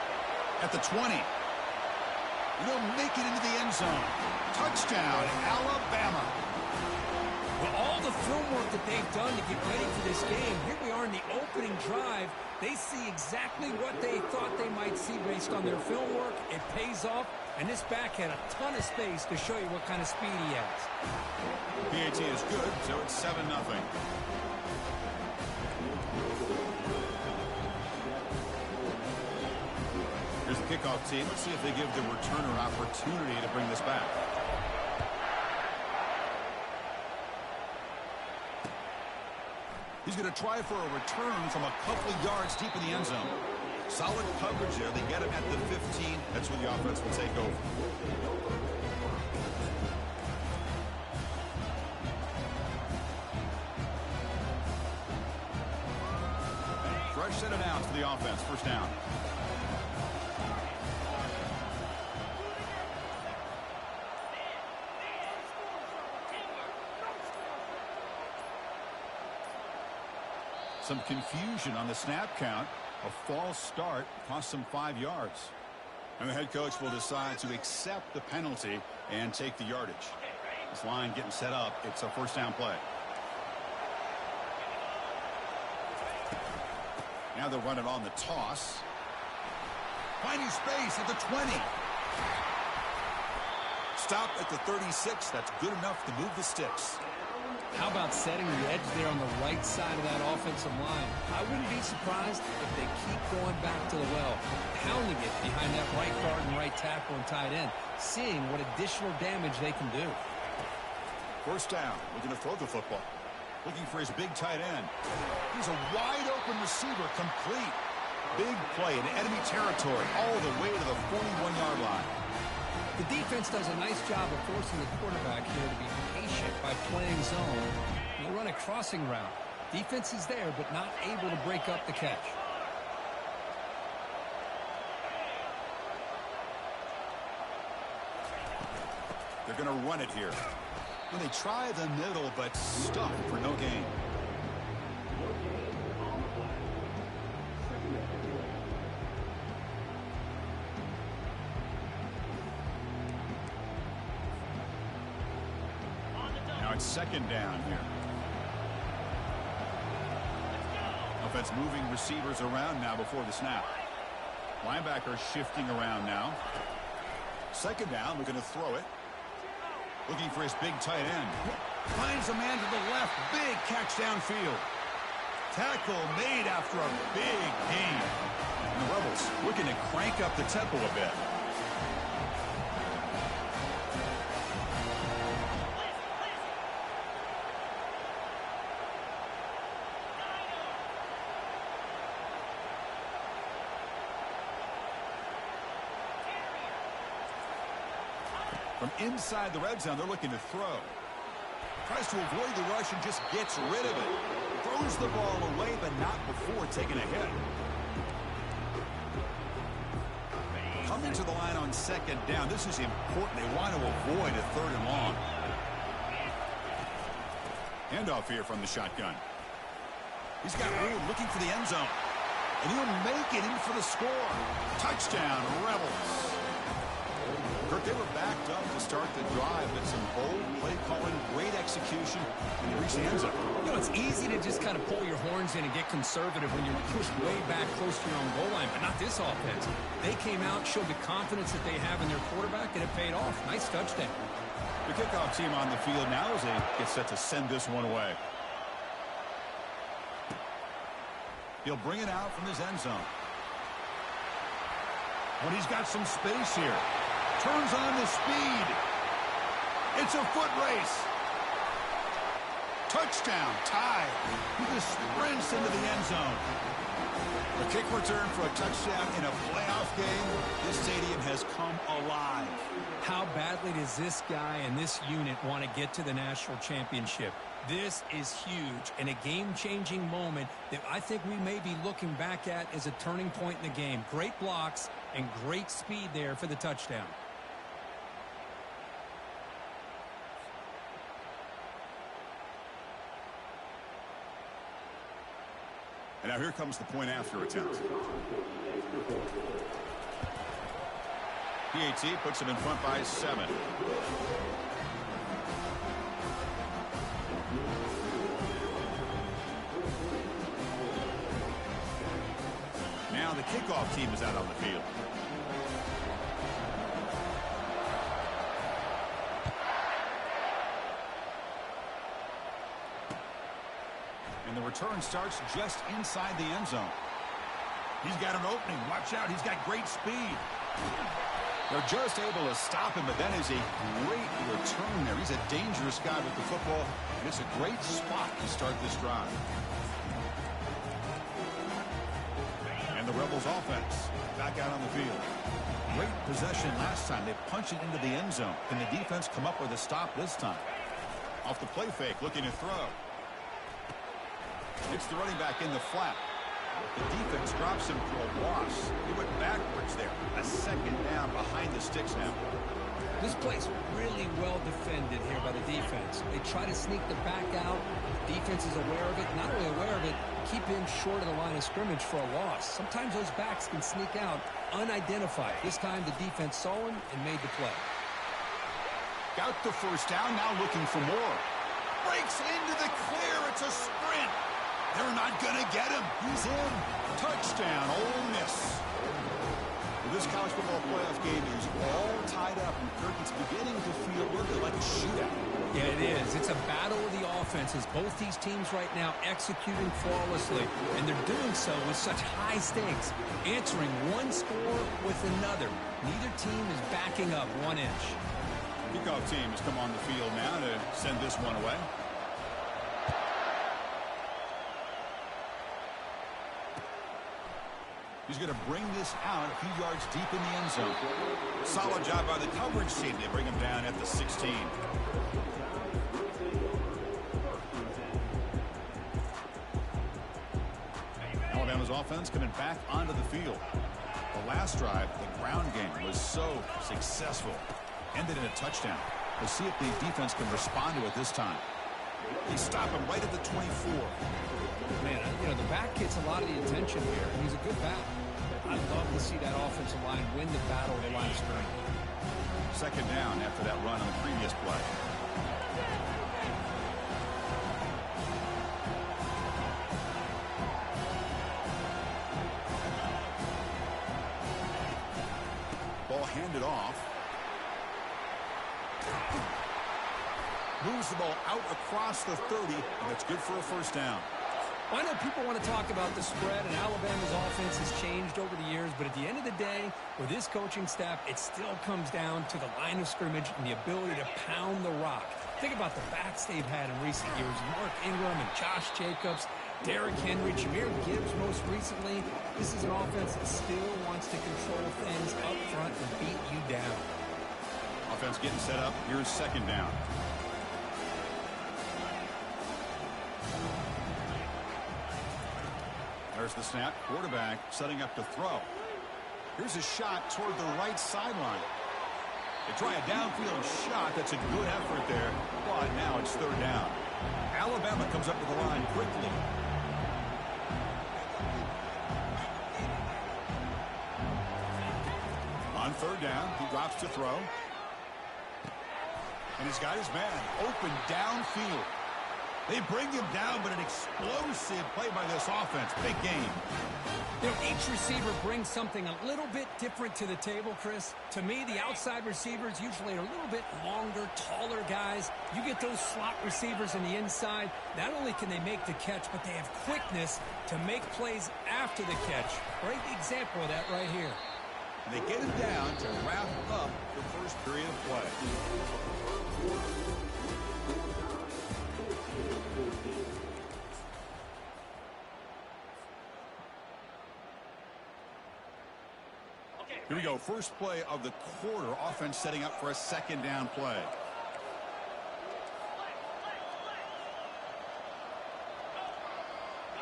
At the 20. They'll make it into the end zone. Touchdown, Alabama. Well, all the film work that they've done to get ready for this game, here we are in the opening drive. They see exactly what they thought they might see based on their film work. It pays off, and this back had a ton of space to show you what kind of speed he has. PAT is good, so it's 7-0. Here's the kickoff team. Let's see if they give the returner an opportunity to bring this back. He's going to try for a return from a couple of yards deep in the end zone. Solid coverage there. They get him at the 15. That's where the offense will take over. Fresh set of downs for the offense. First down. Some confusion on the snap count. A false start cost them 5 yards. And the head coach will decide to accept the penalty and take the yardage. This line getting set up. It's a first down play. Now they'll run it on the toss. Finding space at the 20. Stop at the 36. That's good enough to move the sticks. How about setting the edge there on the right side of that offensive line? I wouldn't be surprised if they keep going back to the well, pounding it behind that right guard and right tackle and tight end, seeing what additional damage they can do. First down, looking to throw the football. Looking for his big tight end. He's a wide-open receiver, complete. Big play in enemy territory, all the way to the 41-yard line. The defense does a nice job of forcing the quarterback here to be patient by playing zone. They run a crossing route. Defense is there, but not able to break up the catch. They're going to run it here. When they try the middle, but stuck for no gain. Now it's second down here. Offense moving receivers around now before the snap. Linebacker shifting around now. Second down, looking to throw it. Looking for his big tight end. Finds a man to the left. Big catch downfield. Tackle made after a big gain. And the Rebels looking to crank up the tempo a bit. From inside the red zone, they're looking to throw. Tries to avoid the rush and just gets rid of it. Throws the ball away, but not before taking a hit. Coming to the line on second down. This is important. They want to avoid a third and long. Handoff here from the shotgun. He's got room looking for the end zone. And he'll make it in for the score. Touchdown, Rebels. Kirk, they were backed up to start the drive, but some bold play calling, great execution, and they reached the end zone. You know, it's easy to just kind of pull your horns in and get conservative when you're pushed way back close to your own goal line, but not this offense. They came out, showed the confidence that they have in their quarterback, and it paid off. Nice touchdown. The kickoff team on the field now as they get set to send this one away. He'll bring it out from his end zone. But he's got some space here. Turns on the speed. It's a foot race. Touchdown, tied. He just sprints into the end zone. A kick return for a touchdown in a playoff game. This stadium has come alive. How badly does this guy and this unit want to get to the national championship? This is huge and a game-changing moment that I think we may be looking back at as a turning point in the game. Great blocks and great speed there for the touchdown. And now here comes the point after attempt. PAT puts them in front by 7. Now the kickoff team is out on the field. And the return starts just inside the end zone. He's got an opening. Watch out. He's got great speed. They're just able to stop him, but that is a great return there. He's a dangerous guy with the football, and it's a great spot to start this drive. And the Rebels offense back out on the field. Great possession last time. They punch it into the end zone. Can the defense come up with a stop this time? Off the play fake, looking to throw. It's the running back in the flat. The defense drops him for a loss. He went backwards there. A second down behind the sticks now. This play's really well defended here by the defense. They try to sneak the back out. The defense is aware of it. Not only aware of it, keep him short of the line of scrimmage for a loss. Sometimes those backs can sneak out unidentified. This time the defense saw him and made the play. Got the first down, now looking for more. Breaks into the clear. It's a sprint. They're not going to get him. He's in. Touchdown, Ole Miss. Well, this college football playoff game is all tied up, and Kirk, it's beginning to feel a little bit like a shootout. Yeah, it is. It's a battle of the offenses. Both these teams right now executing flawlessly, and they're doing so with such high stakes, answering one score with another. Neither team is backing up 1 inch. Kickoff team has come on the field now to send this one away. He's going to bring this out a few yards deep in the end zone. Solid job by the coverage team. They bring him down at the 16. Alabama's offense coming back onto the field. The last drive, the ground game, was so successful. Ended in a touchdown. We'll see if the defense can respond to it this time. They stop him right at the 24. Man, you know, the back gets a lot of the attention here, and he's a good back. I'd love to see that offensive line win the battle of the line of scrimmage. Second down after that run on the previous play. Ball handed off. Moves the ball out across the 30, and that's good for a first down. I know people want to talk about the spread, and Alabama's offense has changed over the years, but at the end of the day, with this coaching staff, it still comes down to the line of scrimmage and the ability to pound the rock. Think about the backs they've had in recent years. Mark Ingram and Josh Jacobs, Derrick Henry, Jahmyr Gibbs most recently. This is an offense that still wants to control things up front and beat you down. Offense getting set up. Here's second down. There's the snap. Quarterback setting up to throw. Here's a shot toward the right sideline. They try a downfield shot. That's a good effort there. But now it's third down. Alabama comes up with the line quickly. On third down, he drops to throw. And he's got his man open downfield. They bring him down, but an explosive play by this offense. Big game. You know, each receiver brings something a little bit different to the table, Chris. To me, the outside receivers usually are a little bit longer, taller guys. You get those slot receivers in the inside, not only can they make the catch, but they have quickness to make plays after the catch. Great example of that right here. And they get him down to wrap up the first period of play. Here we go. First play of the quarter. Offense setting up for a second down play.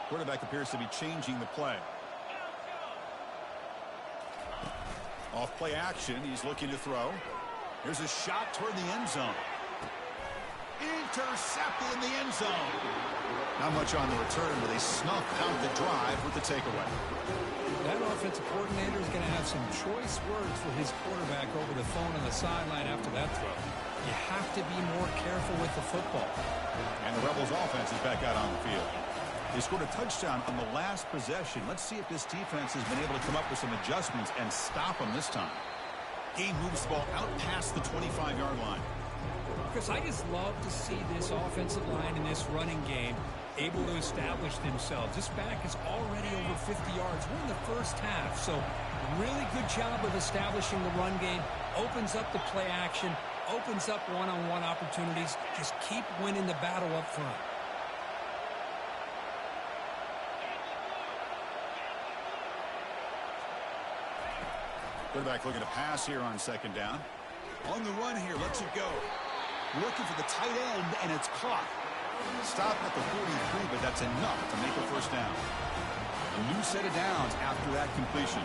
Quarterback appears to be changing the play. Off play action. He's looking to throw. Here's a shot toward the end zone. Intercepted in the end zone. Not much on the return, but they snuffed out the drive with the takeaway. That offensive coordinator is going to have some choice words for his quarterback over the phone on the sideline after that throw. You have to be more careful with the football. And the Rebels offense is back out on the field. They scored a touchdown on the last possession. Let's see if this defense has been able to come up with some adjustments and stop them this time. Game moves the ball out past the 25-yard line. Chris, I just love to see this offensive line in this running game able to establish themselves. This back is already over 50 yards. We're in the first half, so really good job of establishing the run game. Opens up the play action, opens up one-on-one opportunities. Just keep winning the battle up front. Quarterback looking to pass here on second down. On the run here, lets it go. Looking for the tight end, and it's caught. Stopped at the 43, but that's enough to make a first down. A new set of downs after that completion.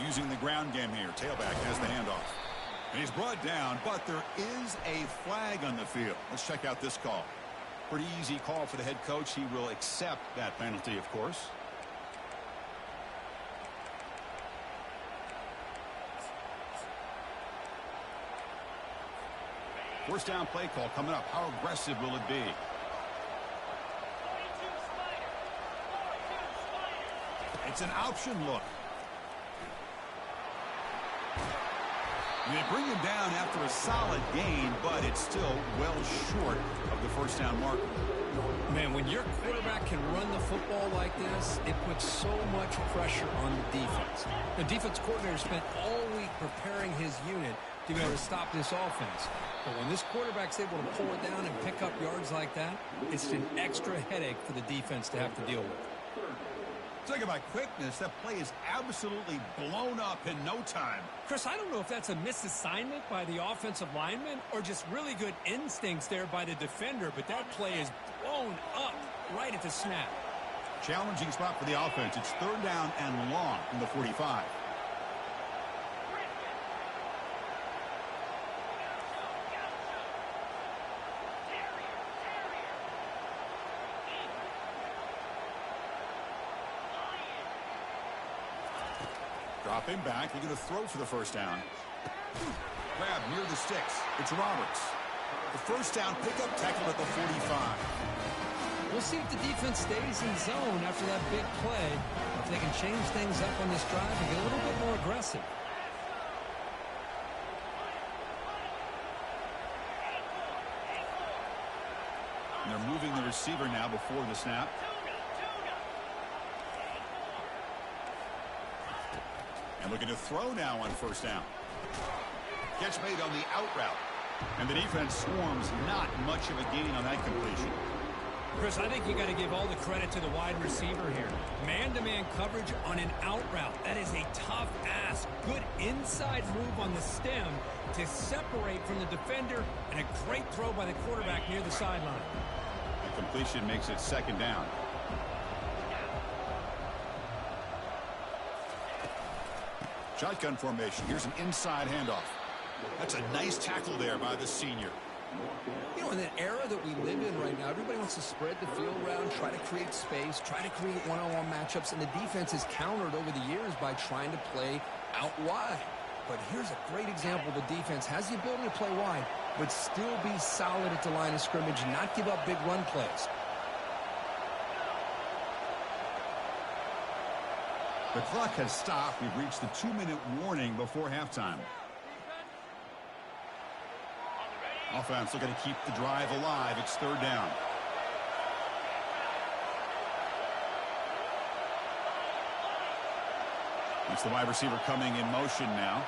Using the ground game here. Tailback has the handoff. And he's brought down, but there is a flag on the field. Let's check out this call. Pretty easy call for the head coach. He will accept that penalty, of course. First down play call coming up. How aggressive will it be? It's an option look. And they bring him down after a solid gain, but it's still well short of the first down mark. Man, when your quarterback can run the football like this, it puts so much pressure on the defense. The defense coordinator spent all week preparing his unit to be able to stop this offense. But when this quarterback's able to pull it down and pick up yards like that, it's an extra headache for the defense to have to deal with. Talking about quickness, that play is absolutely blown up in no time. Chris, I don't know if that's a misassignment by the offensive lineman or just really good instincts there by the defender, but that play is blown up right at the snap. Challenging spot for the offense. It's third down and long from the 45. Dropping back, looking to throw for the first down. Grab near the sticks. It's Roberts. The first down pickup, tackled at the 45. We'll see if the defense stays in zone after that big play. If they can change things up on this drive and get a little bit more aggressive. And they're moving the receiver now before the snap. And looking to throw now on first down. Catch made on the out route. And the defense swarms, not much of a gain on that completion. Chris, I think you got to give all the credit to the wide receiver here. Man-to-man coverage on an out route. That is a tough ask. Good inside move on the stem to separate from the defender, and a great throw by the quarterback near the sideline. The completion makes it second down. Shotgun formation. Here's an inside handoff. That's a nice tackle there by the senior. You know, in that era that we live in right now, everybody wants to spread the field around, try to create space, try to create one-on-one matchups, and the defense has countered over the years by trying to play out wide. But here's a great example. The defense has the ability to play wide, but still be solid at the line of scrimmage, not give up big run plays. The clock has stopped. We've reached the 2-minute warning before halftime. Offense looking to keep the drive alive. It's third down. It's the wide receiver coming in motion now.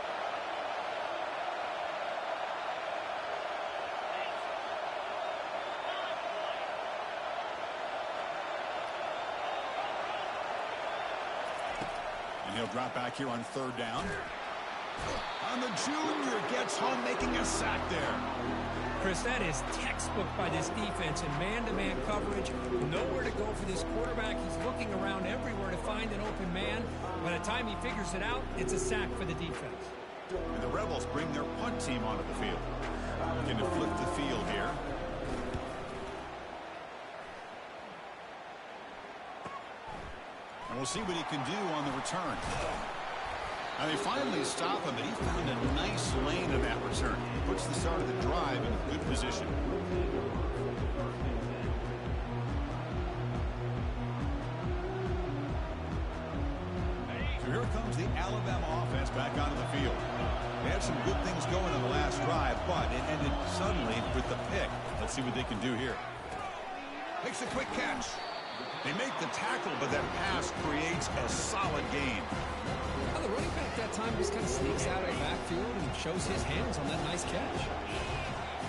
And he'll drop back here on third down. And the junior gets home, making a sack there. Chris, that is textbook by this defense in man-to-man coverage. Nowhere to go for this quarterback. He's looking around everywhere to find an open man. By the time he figures it out, it's a sack for the defense. And the Rebels bring their punt team onto the field. Looking to flip the field here. And we'll see what he can do on the return. Now they finally stop him, but he found a nice lane in that return. He puts the start of the drive in a good position. So here comes the Alabama offense back onto the field. They had some good things going on the last drive, but it ended suddenly with the pick. Let's see what they can do here. Makes a quick catch. They make the tackle, but that pass creates a solid gain. Well, the running back that time just kind of sneaks out of the backfield and shows his hands on that nice catch.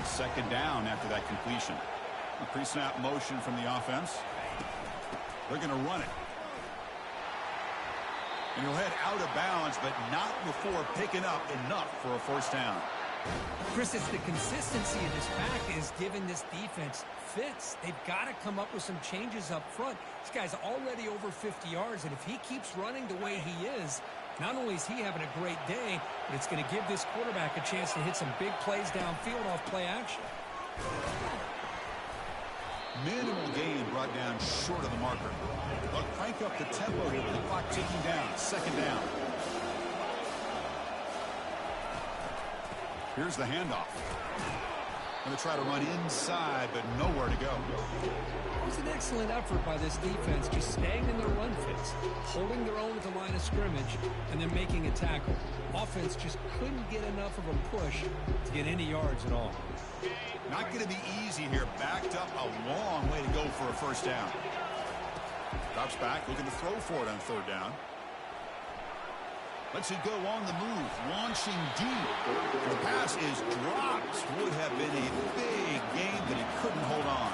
Second down after that completion. A pre-snap motion from the offense. They're going to run it. And he'll head out of bounds, but not before picking up enough for a first down. Chris, it's the consistency of this pack is giving this defense fits. They've got to come up with some changes up front. This guy's already over 50 yards, and if he keeps running the way he is, not only is he having a great day, but it's going to give this quarterback a chance to hit some big plays downfield off play action. Minimal gain brought down short of the marker. They'll crank up the tempo here with the clock ticking down. Second down. Here's the handoff. Going to try to run inside, but nowhere to go. It was an excellent effort by this defense, just staying in their run fits, holding their own at the line of scrimmage, and then making a tackle. Offense just couldn't get enough of a push to get any yards at all. Not going to be easy here. Backed up a long way to go for a first down. Drops back, looking to throw for it on third down. Lets it go on the move, launching deep. The pass is dropped. Would have been a big game, but he couldn't hold on.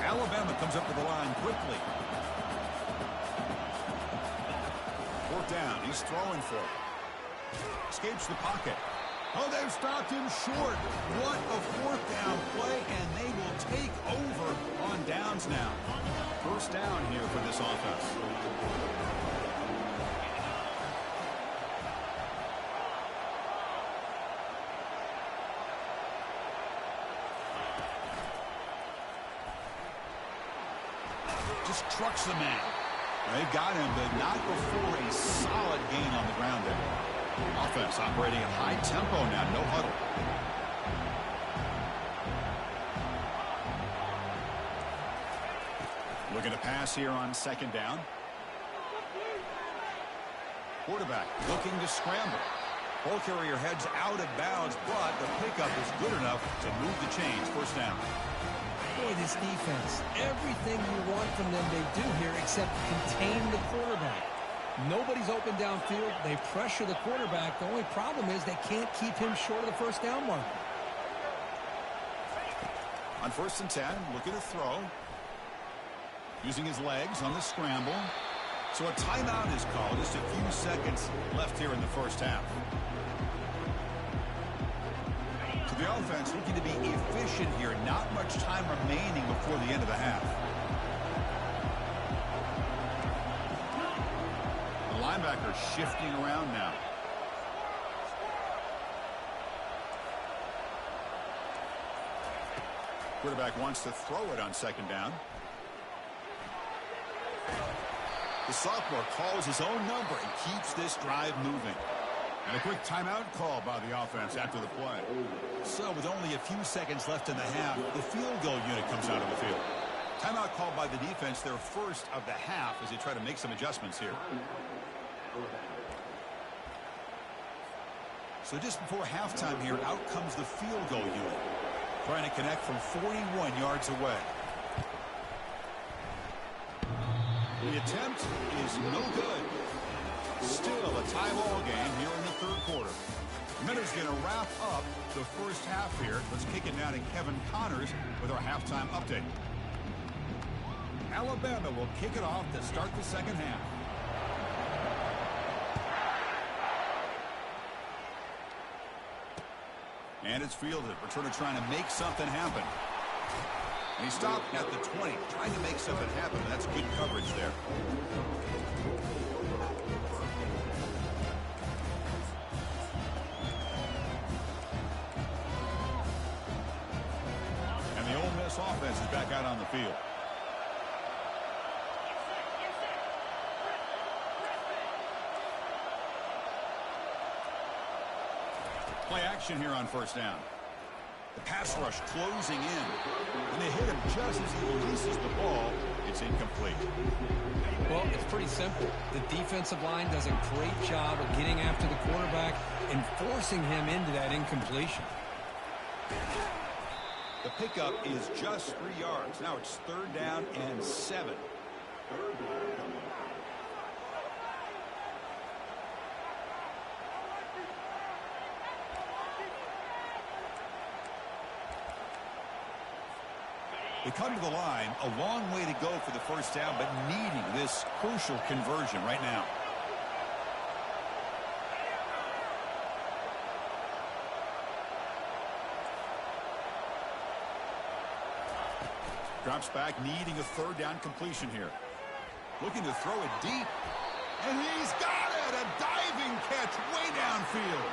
Alabama comes up to the line quickly. Fourth down, he's throwing for it. Escapes the pocket. Oh, they've stopped him short. What a fourth down play, and they will take over on downs now. First down here for this offense. Just trucks the man. They've got him, but not before a solid gain on the ground there. Offense operating at high tempo now, no huddle. Looking to pass here on second down. Quarterback looking to scramble. Ball carrier heads out of bounds, but the pickup is good enough to move the chains. First down. Boy, this defense, everything you want from them they do here except contain the quarterback. Nobody's open downfield. They pressure the quarterback. The only problem is they can't keep him short of the first down mark. On 1st and 10, looking to throw. Using his legs on the scramble. So a timeout is called. Just a few seconds left here in the first half. So the offense looking to be efficient here. Not much time remaining before the end of the half. The linebacker shifting around now. Quarterback wants to throw it on second down. The sophomore calls his own number and keeps this drive moving. And a quick timeout call by the offense after the play. So with only a few seconds left in the half, the field goal unit comes out of the field. Timeout called by the defense, their first of the half, as they try to make some adjustments here. So just before halftime here, out comes the field goal unit. Trying to connect from 41 yards away. The attempt is no good. Still a tie-ball game here in the third quarter. Minter's going to wrap up the first half here. Let's kick it now to Kevin Connors with our halftime update. Alabama will kick it off to start the second half. And it's fielded. Returner trying to make something happen. And he stopped at the 20, trying to make something happen. That's good coverage there. And the Ole Miss offense is back out on the field. Play action here on first down. The pass rush closing in. When they hit him just as he releases the ball, it's incomplete. Well, it's pretty simple. The defensive line does a great job of getting after the quarterback and forcing him into that incompletion. The pickup is just 3 yards. Now it's third down and 7. They come to the line, a long way to go for the first down, but needing this crucial conversion right now. Drops back, needing a third down completion here. Looking to throw it deep. And he's got it! A diving catch way downfield.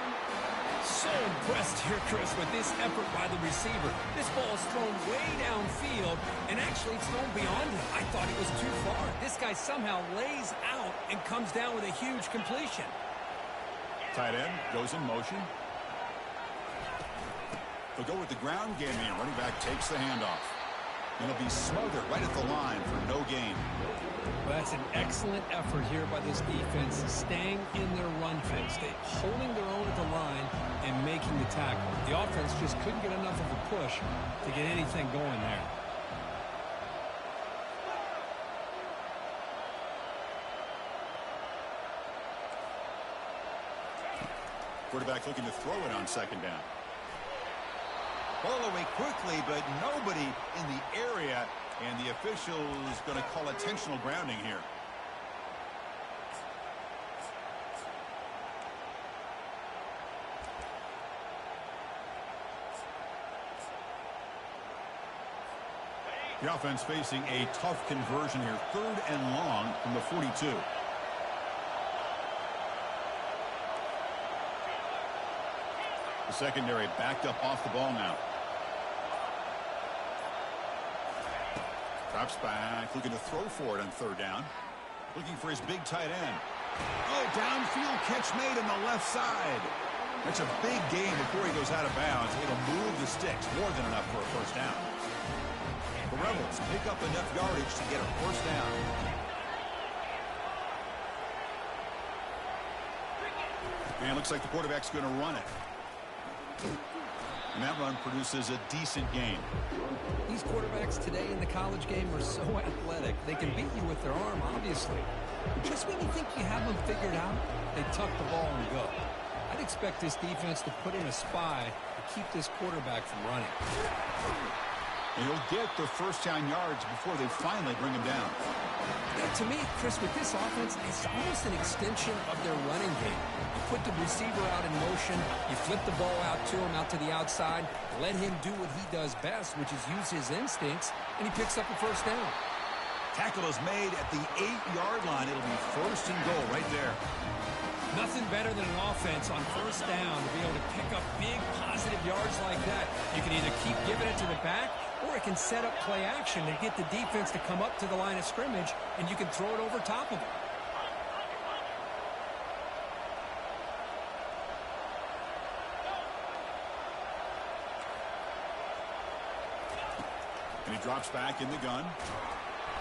So impressed here, Chris, with this effort by the receiver. This ball is thrown way downfield, and actually it's thrown beyond him. I thought it was too far. This guy somehow lays out and comes down with a huge completion. Tight end goes in motion. They'll go with the ground game here. Running back takes the handoff. And he'll be smothered right at the line for no gain. Well, that's an excellent effort here by this defense, staying in their run fix, holding their own at the line and making the tackle. The offense just couldn't get enough of a push to get anything going there. Quarterback looking to throw it on second down. Ball away quickly, but nobody in the area, and the official is going to call intentional grounding here. The offense facing a tough conversion here, 3rd and long from the 42. The secondary backed up off the ball now. Drops back, looking to throw for it on 3rd down. Looking for his big tight end. Oh, downfield catch made on the left side. That's a big gain before he goes out of bounds. It'll move the sticks, more than enough for a first down. The Rebels pick up enough yardage to get a first down. And it looks like the quarterback's going to run it. And that run produces a decent gain. These quarterbacks today in the college game are so athletic. They can beat you with their arm, obviously. Just when you think you have them figured out, they tuck the ball and go. I'd expect this defense to put in a spy to keep this quarterback from running. And he'll get the first down yards before they finally bring him down. Yeah, to me, Chris, with this offense, it's almost an extension of their running game. You put the receiver out in motion, you flip the ball out to him, out to the outside, let him do what he does best, which is use his instincts, and he picks up a first down. Tackle is made at the 8-yard line. It'll be 1st and goal right there. Nothing better than an offense on first down to be able to pick up big positive yards like that. You can either keep giving it to the back, or it can set up play action to get the defense to come up to the line of scrimmage, and you can throw it over top of them. And he drops back in the gun.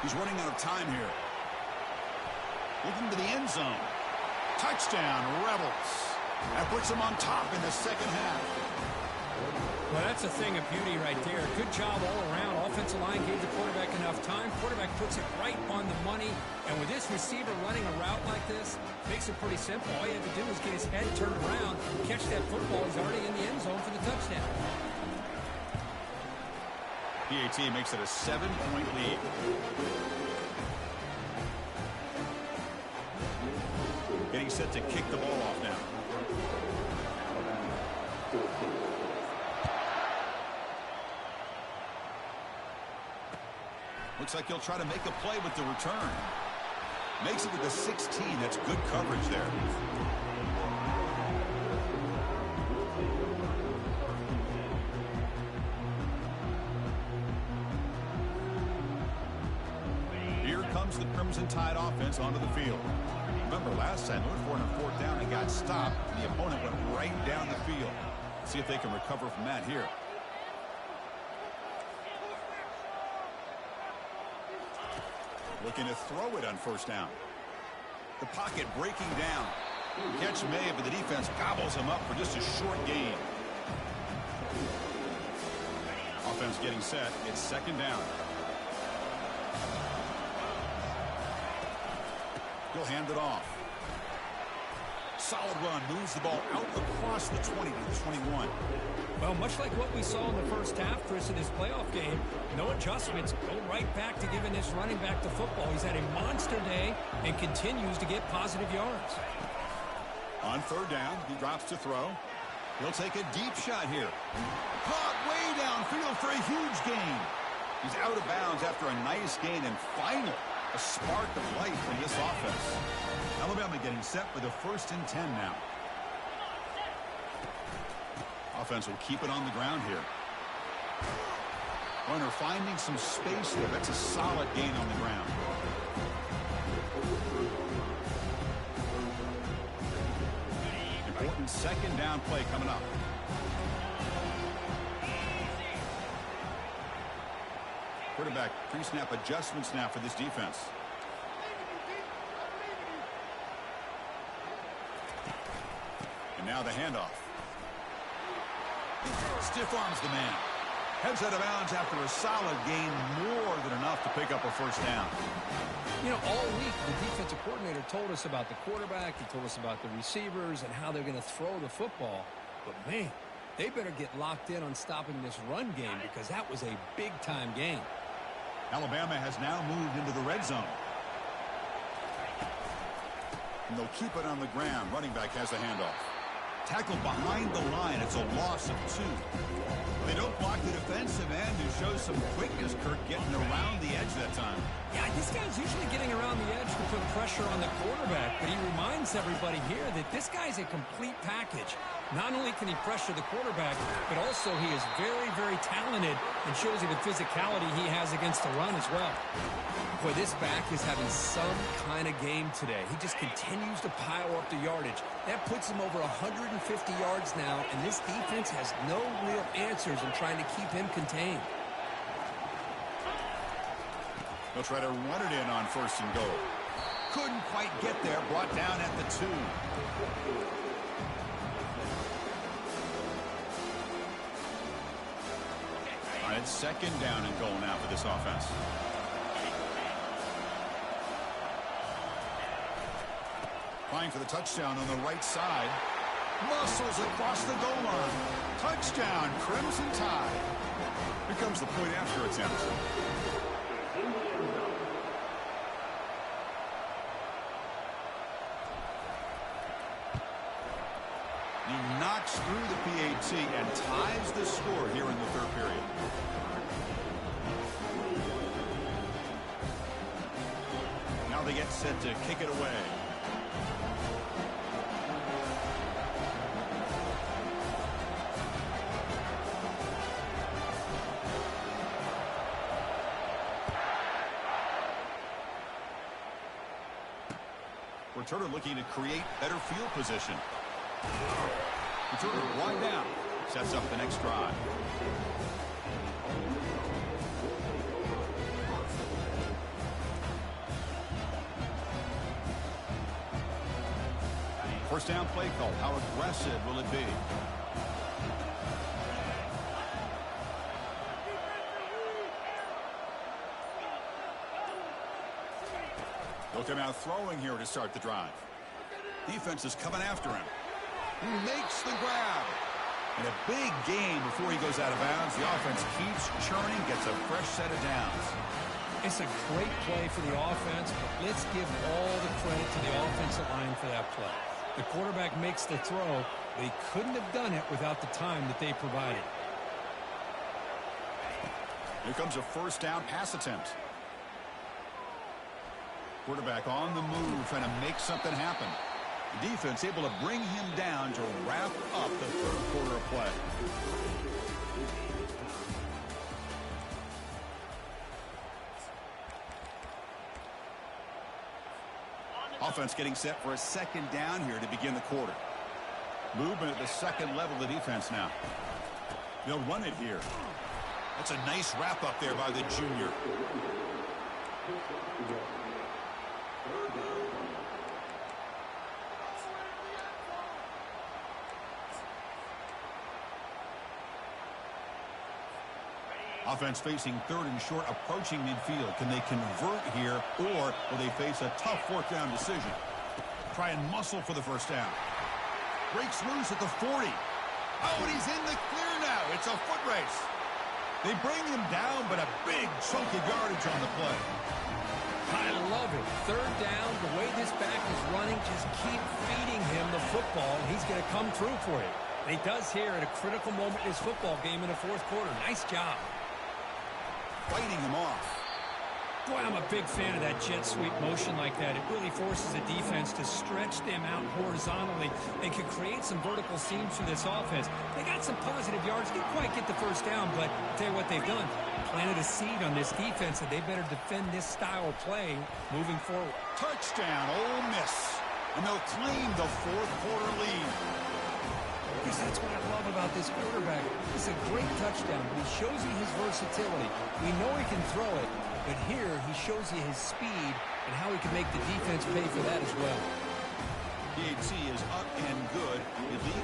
He's running out of time here. Looking to the end zone. Touchdown, Rebels. That puts them on top in the second half. Well, that's a thing of beauty right there. Good job all around. Offensive line gave the quarterback enough time. Quarterback puts it right on the money. And with this receiver running a route like this, makes it pretty simple. All you have to do is get his head turned around, catch that football. He's already in the end zone for the touchdown. PAT makes it a 7-point lead. Getting set to kick the ball off now. Looks like he'll try to make a play with the return. Makes it to the 16. That's good coverage there. Here comes the Crimson Tide offense onto the field. Remember, last time they went for it on 4th down and got stopped, and the opponent went right down the field. See if they can recover from that here. Looking to throw it on 1st down. The pocket breaking down. Catch made, but the defense gobbles him up for just a short gain. Offense getting set. It's 2nd down. He'll hand it off. Solid run. Moves the ball out across the 20 to the 21. Well, much like what we saw in the first half, Chris, in this playoff game, no adjustments. Go right back to giving this running back the football. He's had a monster day and continues to get positive yards. On 3rd down, he drops to throw. He'll take a deep shot here. Caught way downfield for a huge gain. He's out of bounds after a nice gain, and finally a spark of life in this offense. Alabama getting set for the 1st and 10 now. Offense will keep it on the ground here. Runner finding some space there. That's a solid gain on the ground. Important 2nd down play coming up. Quarterback pre-snap adjustments now for this defense. And now the handoff. Stiff arms the man. Heads out of bounds after a solid gain, more than enough to pick up a first down. You know, all week the defensive coordinator told us about the quarterback. He told us about the receivers and how they're going to throw the football. But, man, they better get locked in on stopping this run game because that was a big-time game. Alabama has now moved into the red zone. And they'll keep it on the ground. Running back has the handoff. Tackled behind the line. It's a loss of 2. They don't block the defensive end, who shows some quickness, Kirk, getting around the edge that time. Yeah, this guy's usually getting around the edge to put pressure on the quarterback, but he reminds everybody here that this guy's a complete package. Not only can he pressure the quarterback, but also he is very, very talented and shows you the physicality he has against the run as well. Boy, this back is having some kind of game today. He just continues to pile up the yardage. That puts him over 150 yards now, and this defense has no real answers in trying to keep him contained. They'll try to run it in on 1st and goal. Couldn't quite get there. Brought down at the 2. All right, 2nd down and goal now for this offense. Trying for the touchdown on the right side. Muscles across the goal line. Touchdown, Crimson Tide. Here comes the point after attempt. He knocks through the PAT and ties the score here in the 3rd period. Now they get set to kick it away. Returner looking to create better field position. Returner wide down. Sets up the next drive. First down play call. How aggressive will it be? They'll come out throwing here to start the drive. Defense is coming after him. He makes the grab. And a big gain before he goes out of bounds. The offense keeps churning, gets a fresh set of downs. It's a great play for the offense, but let's give all the credit to the offensive line for that play. The quarterback makes the throw. They couldn't have done it without the time that they provided. Here comes a first down pass attempt. Quarterback on the move, trying to make something happen. The defense able to bring him down to wrap up the 3rd quarter of play. Offense getting set for a 2nd down here to begin the quarter. Movement at the 2nd level of the defense now. They'll run it here. That's a nice wrap up there by the junior. Offense facing 3rd and short, approaching midfield. Can they convert here, or will they face a tough 4th down decision? Try and muscle for the first down. Breaks loose at the 40. Oh, and he's in the clear now. It's a foot race. They bring him down, but a big chunk of yardage on the play. I love it. 3rd down, the way this back is running, just keep feeding him the football, and he's going to come through for you. And he does here at a critical moment in his football game in the 4th quarter. Nice job. Fighting him off. Boy, I'm a big fan of that jet sweep motion like that. It really forces the defense to stretch them out horizontally and can create some vertical seams for this offense. They got some positive yards. Didn't quite get the first down, but I'll tell you what they've done. Planted a seed on this defense, and they better defend this style of play moving forward. Touchdown, Ole Miss. And they'll claim the 4th quarter lead. Because that's what I love about this quarterback. It's a great touchdown, but he shows you his versatility. We know he can throw it, but here he shows you his speed and how he can make the defense pay for that as well. PHC is up and good. You lead